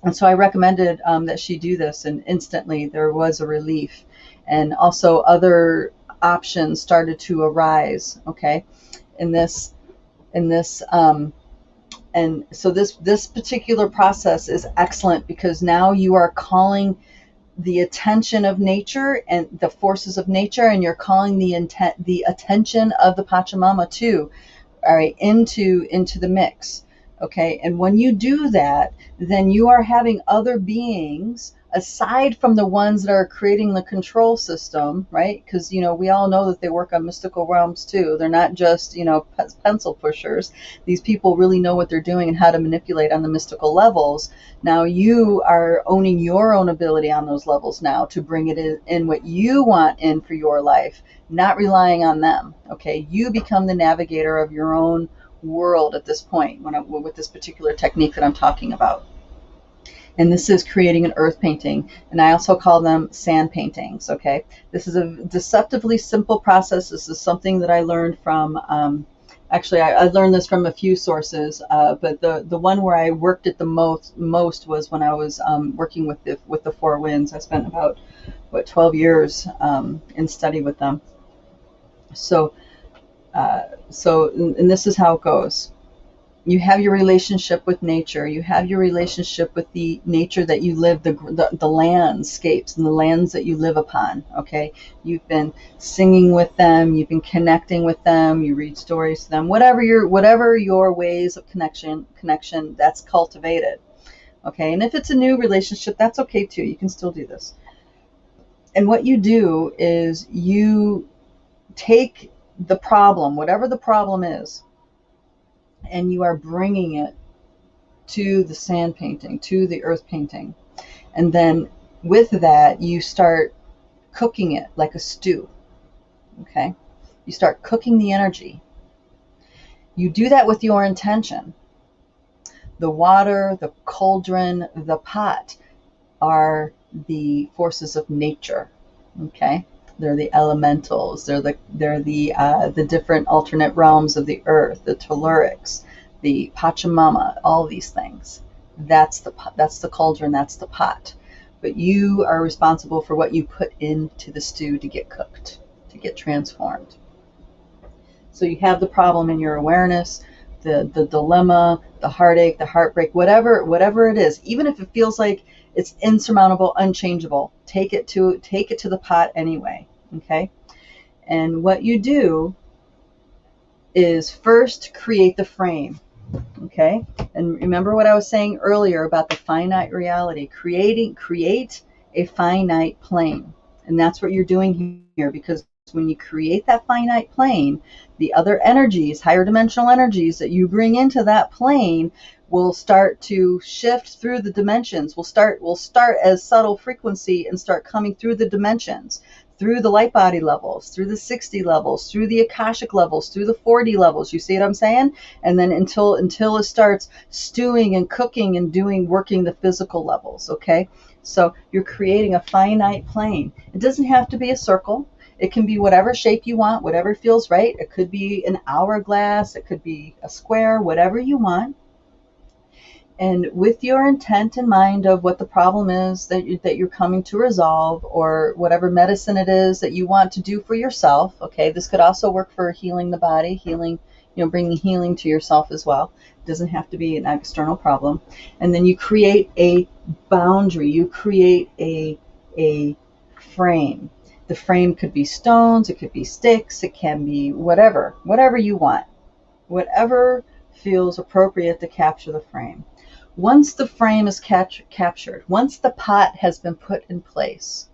And so I recommended that she do this, and instantly there was a relief. And also other options started to arise. Okay, and so this particular process is excellent, because now you are calling the attention of nature and the forces of nature, and you're calling the attention of the Pachamama too, all right, into the mix. Okay, and when you do that, then you are having other beings aside from the ones that are creating the control system, right? Because, we all know that they work on mystical realms too. They're not just, pencil pushers. These people really know what they're doing and how to manipulate on the mystical levels. Now you are owning your own ability on those levels now to bring it in what you want in for your life, not relying on them. Okay, you become the navigator of your own world at this point with this particular technique that I'm talking about. And this is creating an earth painting. And I also call them sand paintings. Okay. This is a deceptively simple process. This is something that I learned from actually, I learned this from a few sources, but the one where I worked it the most was when I was working with the Four Winds. I spent about 12 years in study with them. So and this is how it goes. You have your relationship with nature. You have your relationship with the nature that you live, the landscapes and the lands that you live upon. Okay, you've been singing with them. You've been connecting with them. You read stories to them. Whatever your ways of connection, that's cultivated. Okay, and if it's a new relationship, that's okay too. You can still do this. And what you do is you take the problem, whatever the problem is, and you are bringing it to the sand painting, to the earth painting. And then with that, you start cooking it like a stew. Okay? You start cooking the energy. You do that with your intention. The water, the cauldron, the pot are the forces of nature. Okay? They're the elementals. They're the different alternate realms of the earth, the tellurics, the Pachamama, all these things. That's the cauldron, that's the pot. But you are responsible for what you put into the stew to get cooked, to get transformed. So you have the problem in your awareness, the dilemma, the heartache, the heartbreak, whatever it is, even if it feels like it's insurmountable, unchangeable, take it to the pot anyway. Okay? And what you do is first create the frame. Okay? And remember what I was saying earlier about the finite reality. Create a finite plane. And that's what you're doing here, because when you create that finite plane, the other energies, higher dimensional energies that you bring into that plane will start to shift through the dimensions. Will start as subtle frequency and start coming through the dimensions, through the light body levels, through the 60 levels, through the Akashic levels, through the 40 levels. You see what I'm saying? And then until it starts stewing and cooking and working the physical levels. Okay? So you're creating a finite plane. It doesn't have to be a circle. It can be whatever shape you want, whatever feels right. It could be an hourglass. It could be a square, whatever you want. And with your intent in mind of what the problem is that you're coming to resolve, or whatever medicine it is that you want to do for yourself. Okay, this could also work for healing the body, bringing healing to yourself as well. It doesn't have to be an external problem. And then you create a boundary. You create a frame. The frame could be stones, it could be sticks, it can be whatever you want. Whatever feels appropriate to capture the frame. Once the frame is captured, once the pot has been put in place,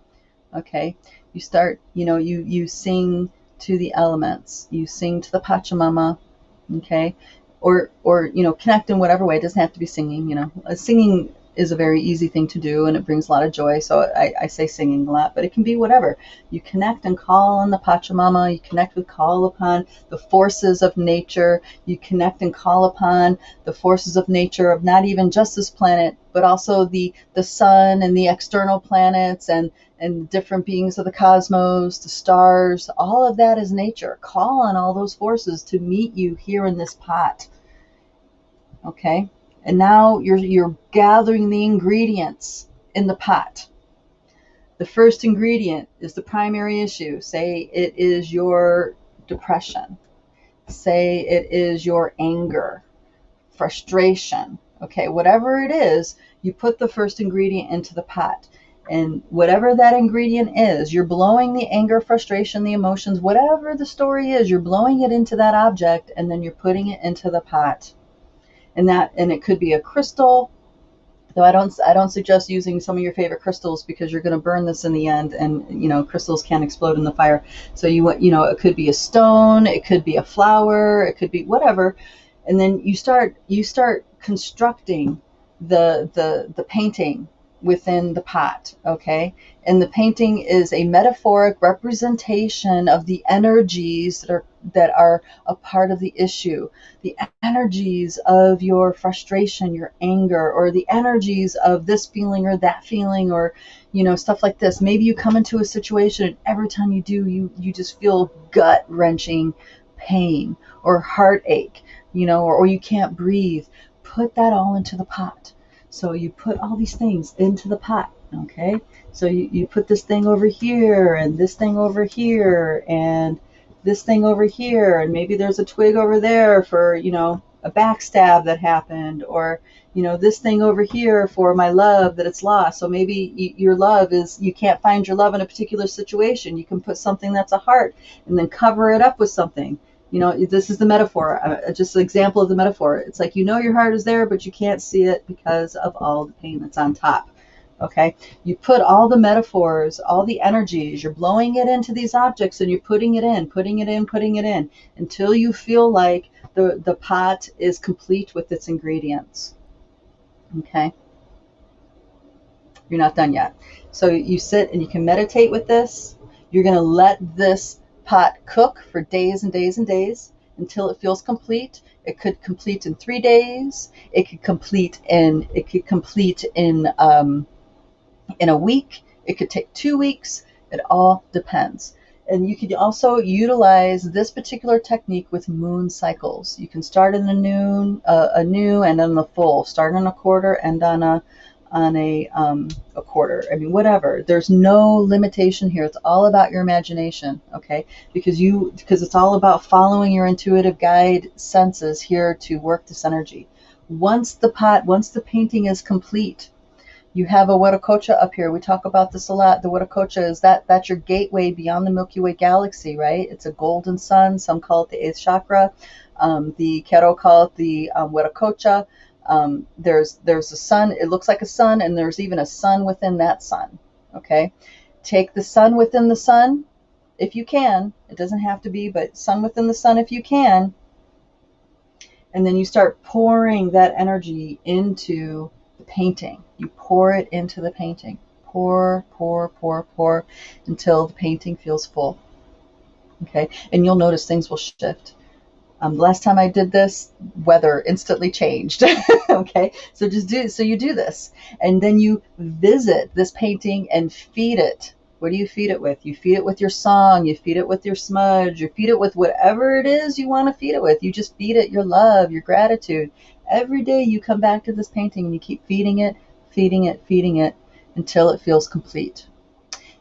okay, you start, you sing to the elements, you sing to the Pachamama, okay, or connect in whatever way. It doesn't have to be singing. Singing is a very easy thing to do, and it brings a lot of joy. So I say singing a lot, but it can be whatever. You connect and call on the Pachamama. You call upon the forces of nature. You connect and call upon the forces of nature of not even just this planet, but also the sun and the external planets and different beings of the cosmos, the stars. All of that is nature. Call on all those forces to meet you here in this pot. Okay? And now you're gathering the ingredients in the pot. The first ingredient is the primary issue. Say it is your depression. Say it is your anger, frustration. Okay, whatever it is, you put the first ingredient into the pot. And whatever that ingredient is, you're blowing the anger, frustration, the emotions, whatever the story is, you're blowing it into that object, and then you're putting it into the pot. And it could be a crystal, though I don't suggest using some of your favorite crystals, because you're going to burn this in the end, and crystals can explode in the fire. So it could be a stone, it could be a flower, it could be whatever, and then you start constructing the painting within the pot. Okay, and the painting is a metaphoric representation of the energies that are a part of the issue, the energies of your frustration, your anger, or the energies of this feeling or that feeling, or stuff like this. Maybe you come into a situation and every time you do, you just feel gut-wrenching pain or heartache, or you can't breathe, put that all into the pot. So you put all these things into the pot, okay? So you put this thing over here and this thing over here and this thing over here, and maybe there's a twig over there for, a backstab that happened, or, this thing over here for my love that it's lost. So maybe your love is, you can't find your love in a particular situation. You can put something that's a heart and then cover it up with something. This is the metaphor, just an example of the metaphor. It's like, your heart is there, but you can't see it because of all the pain that's on top. Okay, you put all the metaphors, all the energies, you're blowing it into these objects, and you're putting it in until you feel like the pot is complete with its ingredients. Okay, you're not done yet. So you sit and you can meditate with this. You're going to let this pot cook for days and days and days until it feels complete. It could complete in 3 days. It could complete in a week. It could take 2 weeks. It all depends. And you could also utilize this particular technique with moon cycles. You can start in a new and then the full. Start on a quarter and on a quarter. I mean, whatever. There's no limitation here. It's all about your imagination, okay? Because it's all about following your intuitive guide senses here to work this energy. Once the painting is complete, you have a Wetacocha up here. We talk about this a lot. The Wetacocha is that's your gateway beyond the Milky Way galaxy, right? It's a golden sun. Some call it the 8th chakra. The Q'ero call it the Wetacocha. There's a sun. It looks like a sun, and there's even a sun within that sun. Okay, take the sun within the sun, if you can. It doesn't have to be, but sun within the sun if you can. And then you start pouring that energy into the painting. You pour it into the painting. Pour until the painting feels full. Okay, and you'll notice things will shift. The last time I did this, weather instantly changed. Okay, so you do this, and then you visit this painting and feed it. What do you feed it with? You feed it with your song, you feed it with your smudge, you feed it with whatever it is you want to feed it with. You just feed it your love, your gratitude. Every day you come back to this painting and you keep feeding it until it feels complete.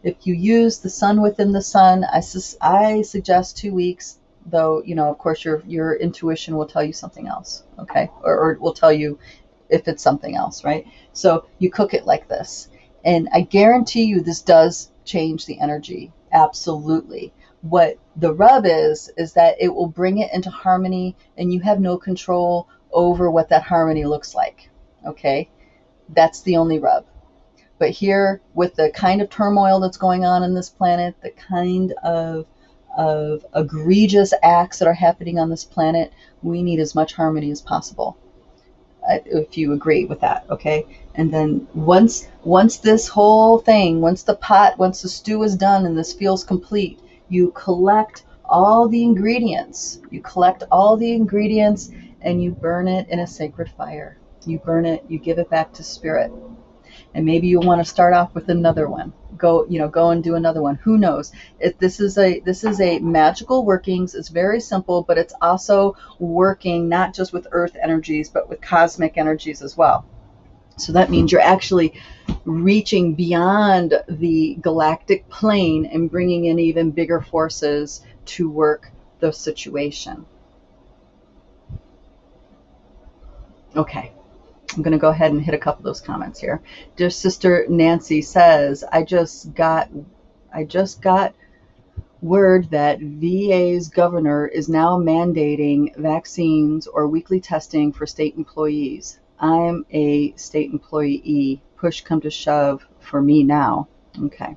If you use the sun within the sun, I suggest 2 weeks. Though, of course, your intuition will tell you something else, okay? Or will tell you if it's something else, right? So you cook it like this. And I guarantee you this does change the energy. Absolutely. What the rub is that it will bring it into harmony, and you have no control over what that harmony looks like, okay? That's the only rub. But here, with the kind of turmoil that's going on in this planet, the kind of egregious acts that are happening on this planet, we need as much harmony as possible. If you agree with that, okay? And then once this whole thing, once the stew is done and this feels complete, you collect all the ingredients. And you burn it in a sacred fire. You burn it, you give it back to spirit. And maybe you want to start off with another one. Go and do another one. Who knows? This is a magical workings. It's very simple, but it's also working not just with earth energies, but with cosmic energies as well. So that means you're actually reaching beyond the galactic plane and bringing in even bigger forces to work the situation. Okay. I'm going to go ahead and hit a couple of those comments here. Dear Sister Nancy says, I just got word that VA's governor is now mandating vaccines or weekly testing for state employees. I'm a state employee. Push come to shove for me now. Okay.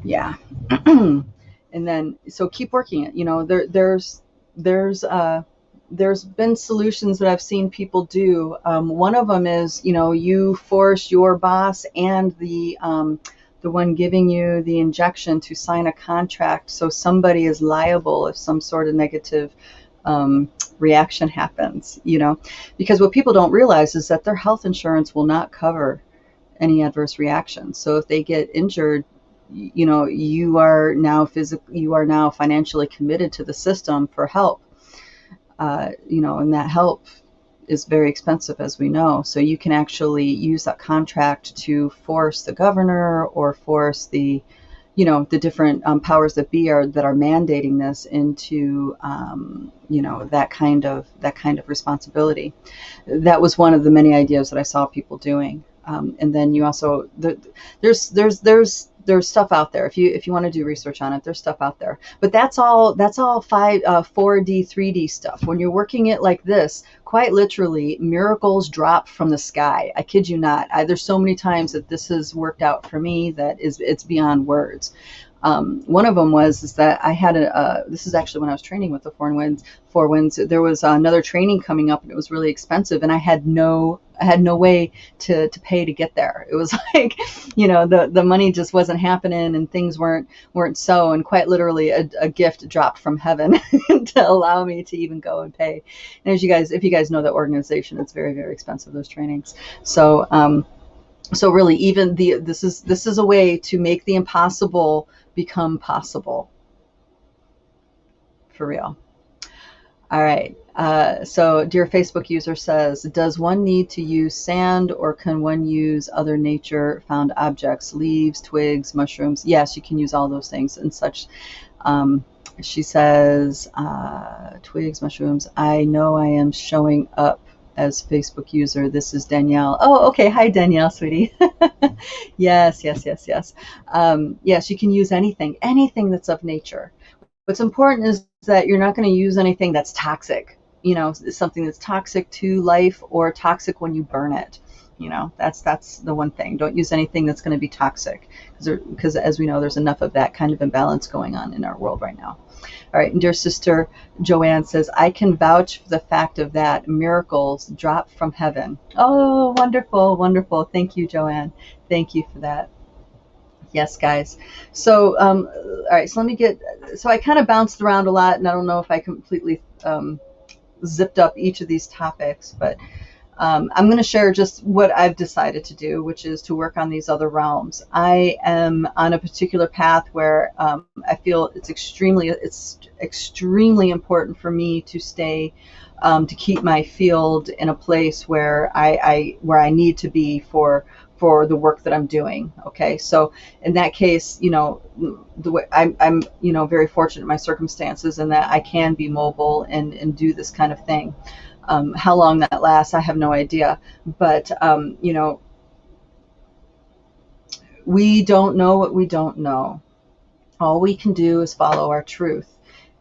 Yeah. And then, so keep working it. There's been solutions that I've seen people do. One of them is, you force your boss and the one giving you the injection to sign a contract so somebody is liable if some sort of negative reaction happens, because what people don't realize is that their health insurance will not cover any adverse reactions. So if they get injured, you are now financially committed to the system for help, and that help is very expensive, as we know. So you can actually use that contract to force the governor or force the different powers that be that are mandating this into that kind of responsibility. That was one of the many ideas that I saw people doing. And then you also there's stuff out there. If you want to do research on it, there's stuff out there. But that's all 4D, 3D stuff. When you're working it like this, quite literally, miracles drop from the sky. I kid you not. There's so many times that this has worked out for me that it's beyond words. One of them is that I had this is actually when I was training with the Four Winds. There was another training coming up, and it was really expensive, and I had no way to pay to get there. It was like, the money just wasn't happening, and things weren't so, and quite literally a gift dropped from heaven to allow me to even go and pay. And if you guys know that organization, it's very, very expensive, those trainings. So really, even this is a way to make the impossible become possible. For real. All right. So dear Facebook user says, does one need to use sand, or can one use other nature found objects, leaves, twigs, mushrooms? Yes, you can use all those things and such. She says, twigs, mushrooms. I know I am showing up as Facebook user. This is Danielle. Oh, okay. Hi, Danielle, sweetie. Yes. Yes, you can use anything that's of nature. What's important is that you're not going to use anything that's toxic, something that's toxic to life or toxic when you burn it. That's the one thing. Don't use anything that's going to be toxic, because as we know, there's enough of that kind of imbalance going on in our world right now. All right, and dear sister Joanne says, I can vouch for the fact of that. Miracles drop from heaven. Oh, wonderful, wonderful. Thank you, Joanne. Thank you for that. Yes, guys. So, all right, so I kind of bounced around a lot, and I don't know if I completely zipped up each of these topics, but I'm going to share just what I've decided to do, which is to work on these other realms. I am on a particular path where I feel it's extremely important for me to stay, to keep my field in a place where I need to be for the work that I'm doing. Okay, so in that case, the way I'm very fortunate in my circumstances, in that I can be mobile and do this kind of thing. How long that lasts, I have no idea. But, we don't know what we don't know. All we can do is follow our truth.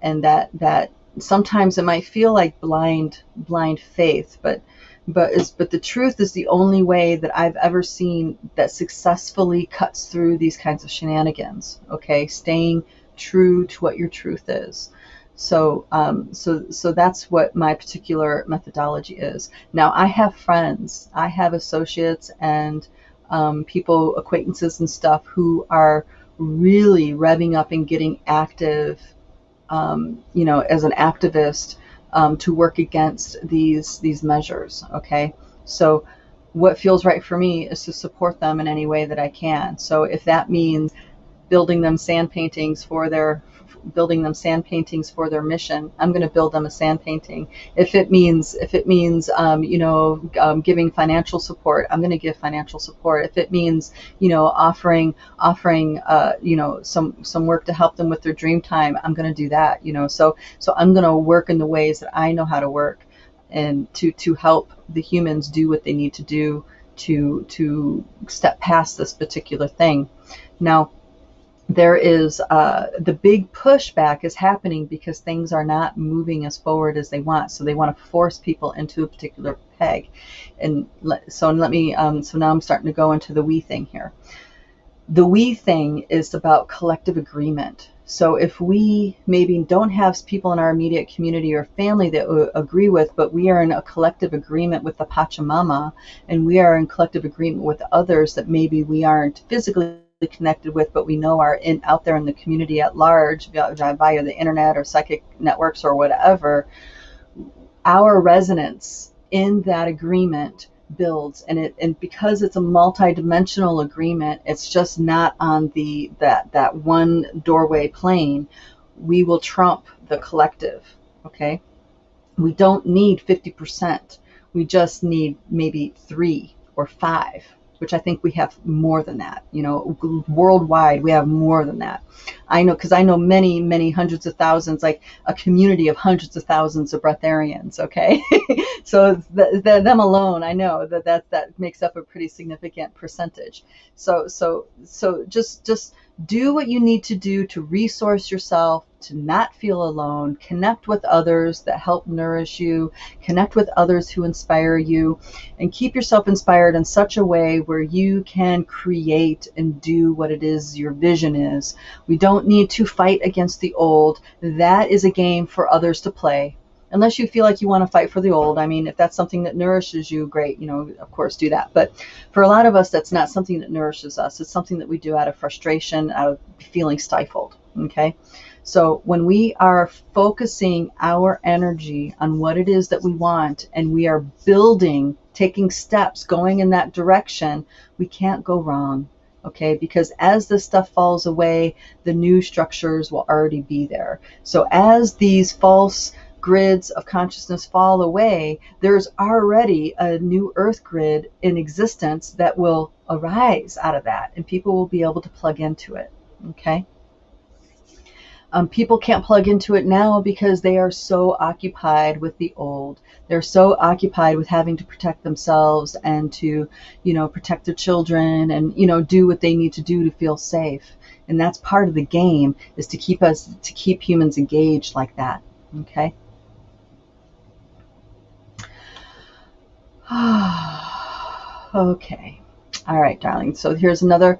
And that sometimes it might feel like blind faith, but the truth is the only way that I've ever seen that successfully cuts through these kinds of shenanigans. Okay, staying true to what your truth is. So that's what my particular methodology is. Now, I have friends, I have associates, and acquaintances and stuff who are really revving up and getting active, as an activist, to work against these measures. Okay, so what feels right for me is to support them in any way that I can. So if that means building them sand paintings for their mission, I'm going to build them a sand painting. If it means giving financial support, I'm going to give financial support. If it means offering some work to help them with their dream time, I'm going to do that. So I'm going to work in the ways that I know how to work, and to help the humans do what they need to do to step past this particular thing. Now, there is the big pushback is happening because things are not moving as forward as they want. So they want to force people into a particular peg. So now I'm starting to go into the we thing here. The we thing is about collective agreement. So if we maybe don't have people in our immediate community or family that we agree with, but we are in a collective agreement with the Pachamama, and we are in collective agreement with others that maybe we aren't physically connected with, but we know are out there in the community at large via the internet or psychic networks or whatever, our resonance in that agreement builds, and because it's a multi-dimensional agreement, it's just not on that one doorway plane. We will trump the collective. Okay, we don't need 50%. We just need maybe 3 or 5, which I think we have more than that. Worldwide, we have more than that. I know, because I know many, many hundreds of thousands, like a community of hundreds of thousands of breatharians. Okay, so them alone, I know that makes up a pretty significant percentage. So just do what you need to do to resource yourself, to not feel alone, connect with others that help nourish you, connect with others who inspire you, and keep yourself inspired in such a way where you can create and do what it is your vision is. We don't need to fight against the old. That is a game for others to play. Unless you feel like you want to fight for the old. I mean, if that's something that nourishes you, great, of course, do that. But for a lot of us, that's not something that nourishes us. It's something that we do out of frustration, out of feeling stifled. Okay. So when we are focusing our energy on what it is that we want, and we are building, taking steps, going in that direction, we can't go wrong. Okay, because as this stuff falls away, the new structures will already be there. So as these false grids of consciousness fall away, there's already a new earth grid in existence that will arise out of that, and people will be able to plug into it. Okay. People can't plug into it now because they are so occupied with the old. They're so occupied with having to protect themselves and to, protect their children and, do what they need to do to feel safe. And that's part of the game, is to keep humans engaged like that. Okay. Okay. All right, darling. So here's another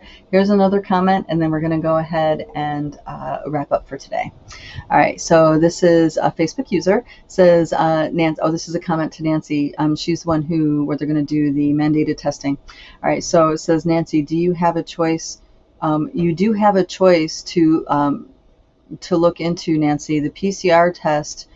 comment, and then we're going to go ahead and wrap up for today. All right. So this is a Facebook user, says Nancy. Oh, this is a comment to Nancy. She's the one where they're going to do the mandated testing. All right. So it says, Nancy, do you have a choice? You do have a choice to look into, Nancy, the PCR test.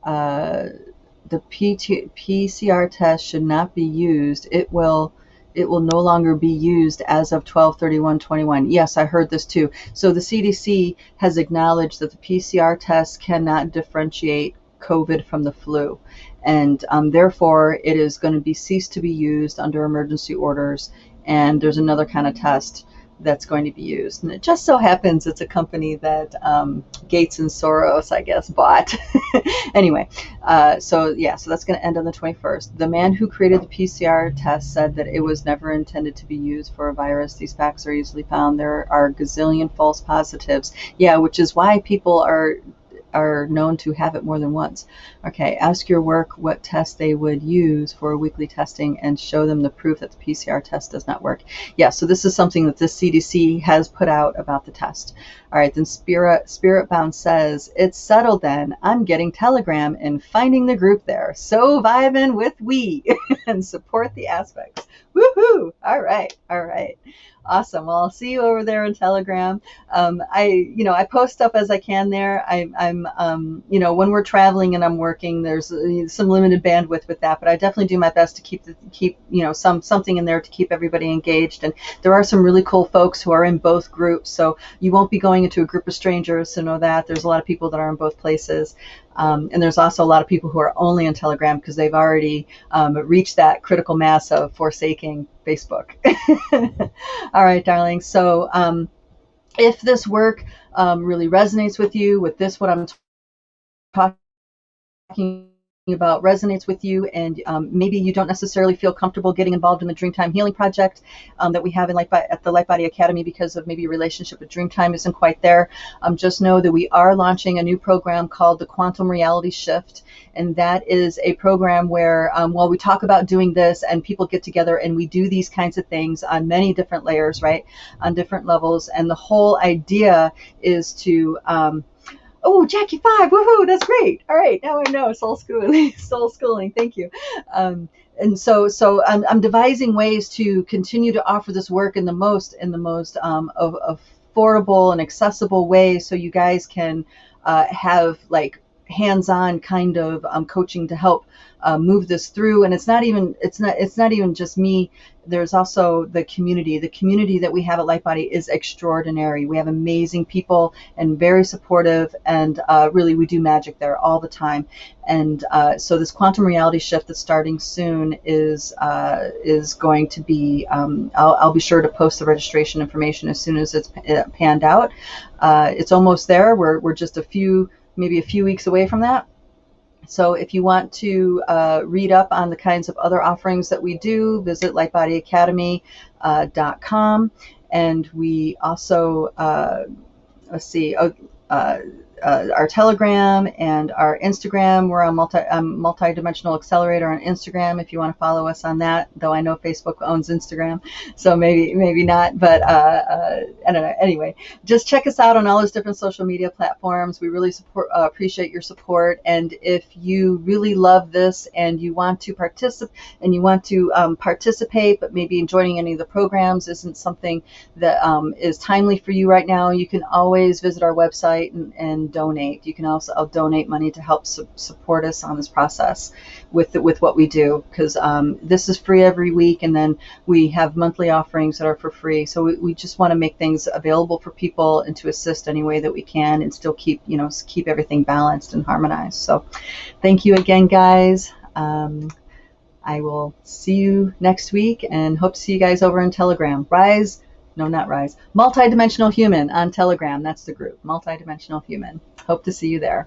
The PCR test should not be used. It will no longer be used as of 12/31/21. Yes, I heard this too. So the CDC has acknowledged that the PCR test cannot differentiate COVID from the flu, and therefore it is going to be ceased to be used under emergency orders. And there's another kind of test that's going to be used, and it just so happens it's a company that Gates and Soros, I guess, bought. Anyway, so that's going to end on the 21st. The man who created the PCR test said that it was never intended to be used for a virus. These facts are easily found. There are a gazillion false positives. Yeah, which is why people are known to have it more than once. Okay, ask your work what test they would use for weekly testing and show them the proof that the PCR test does not work. Yeah, so this is something that the CDC has put out about the test. All right, then Spirit Bound says, it's settled then. I'm getting Telegram and finding the group there. So vibing with we and support the aspects. Woohoo! All right. Awesome. Well, I'll see you over there in Telegram. I post stuff as I can there. I'm when we're traveling and I'm working, there's some limited bandwidth with that, but I definitely do my best to keep something in there to keep everybody engaged. And there are some really cool folks who are in both groups, so you won't be going into a group of strangers. So know that there's a lot of people that are in both places. And there's also a lot of people who are only on Telegram because they've already reached that critical mass of forsaking Facebook. All right, darling. So if this work really resonates with you, with what I'm talking about resonates with you, and maybe you don't necessarily feel comfortable getting involved in the Dreamtime Healing Project that we have at the Lightbody Academy because of maybe your relationship with Dreamtime isn't quite there, just know that we are launching a new program called the Quantum Reality Shift, and that is a program where while we talk about doing this and people get together and we do these kinds of things on many different layers, right, on different levels, and the whole idea is to oh, Jackie 5, woohoo, that's great. All right, now I know, soul schooling, thank you. And so I'm devising ways to continue to offer this work in the most affordable and accessible way, so you guys can have like hands-on kind of coaching to help move this through. And it's not even just me. There's also the community. The community that we have at Lightbody is extraordinary. We have amazing people and very supportive, and really we do magic there all the time. And so this quantum reality shift that's starting soon is going to be, I'll be sure to post the registration information as soon as it's panned out. It's almost there. We're just maybe a few weeks away from that. So if you want to read up on the kinds of other offerings that we do, visit lightbodyacademy.com. And we also, let's see, our Telegram and our Instagram. We're on Multidimensional Accelerator on Instagram if you want to follow us on that, though I know Facebook owns Instagram, so maybe not, but I don't know. Anyway, just check us out on all those different social media platforms. We really appreciate your support, and if you really love this and you want to participate, but maybe joining any of the programs isn't something that is timely for you right now, you can always visit our website and donate. You can also donate money to help support us on this process with what we do, because this is free every week, and then we have monthly offerings that are for free. So we just want to make things available for people and to assist any way that we can, and still keep everything balanced and harmonized. So thank you again, guys. I will see you next week, and hope to see you guys over in Telegram. Multidimensional Human on Telegram. That's the group, Multidimensional Human. Hope to see you there.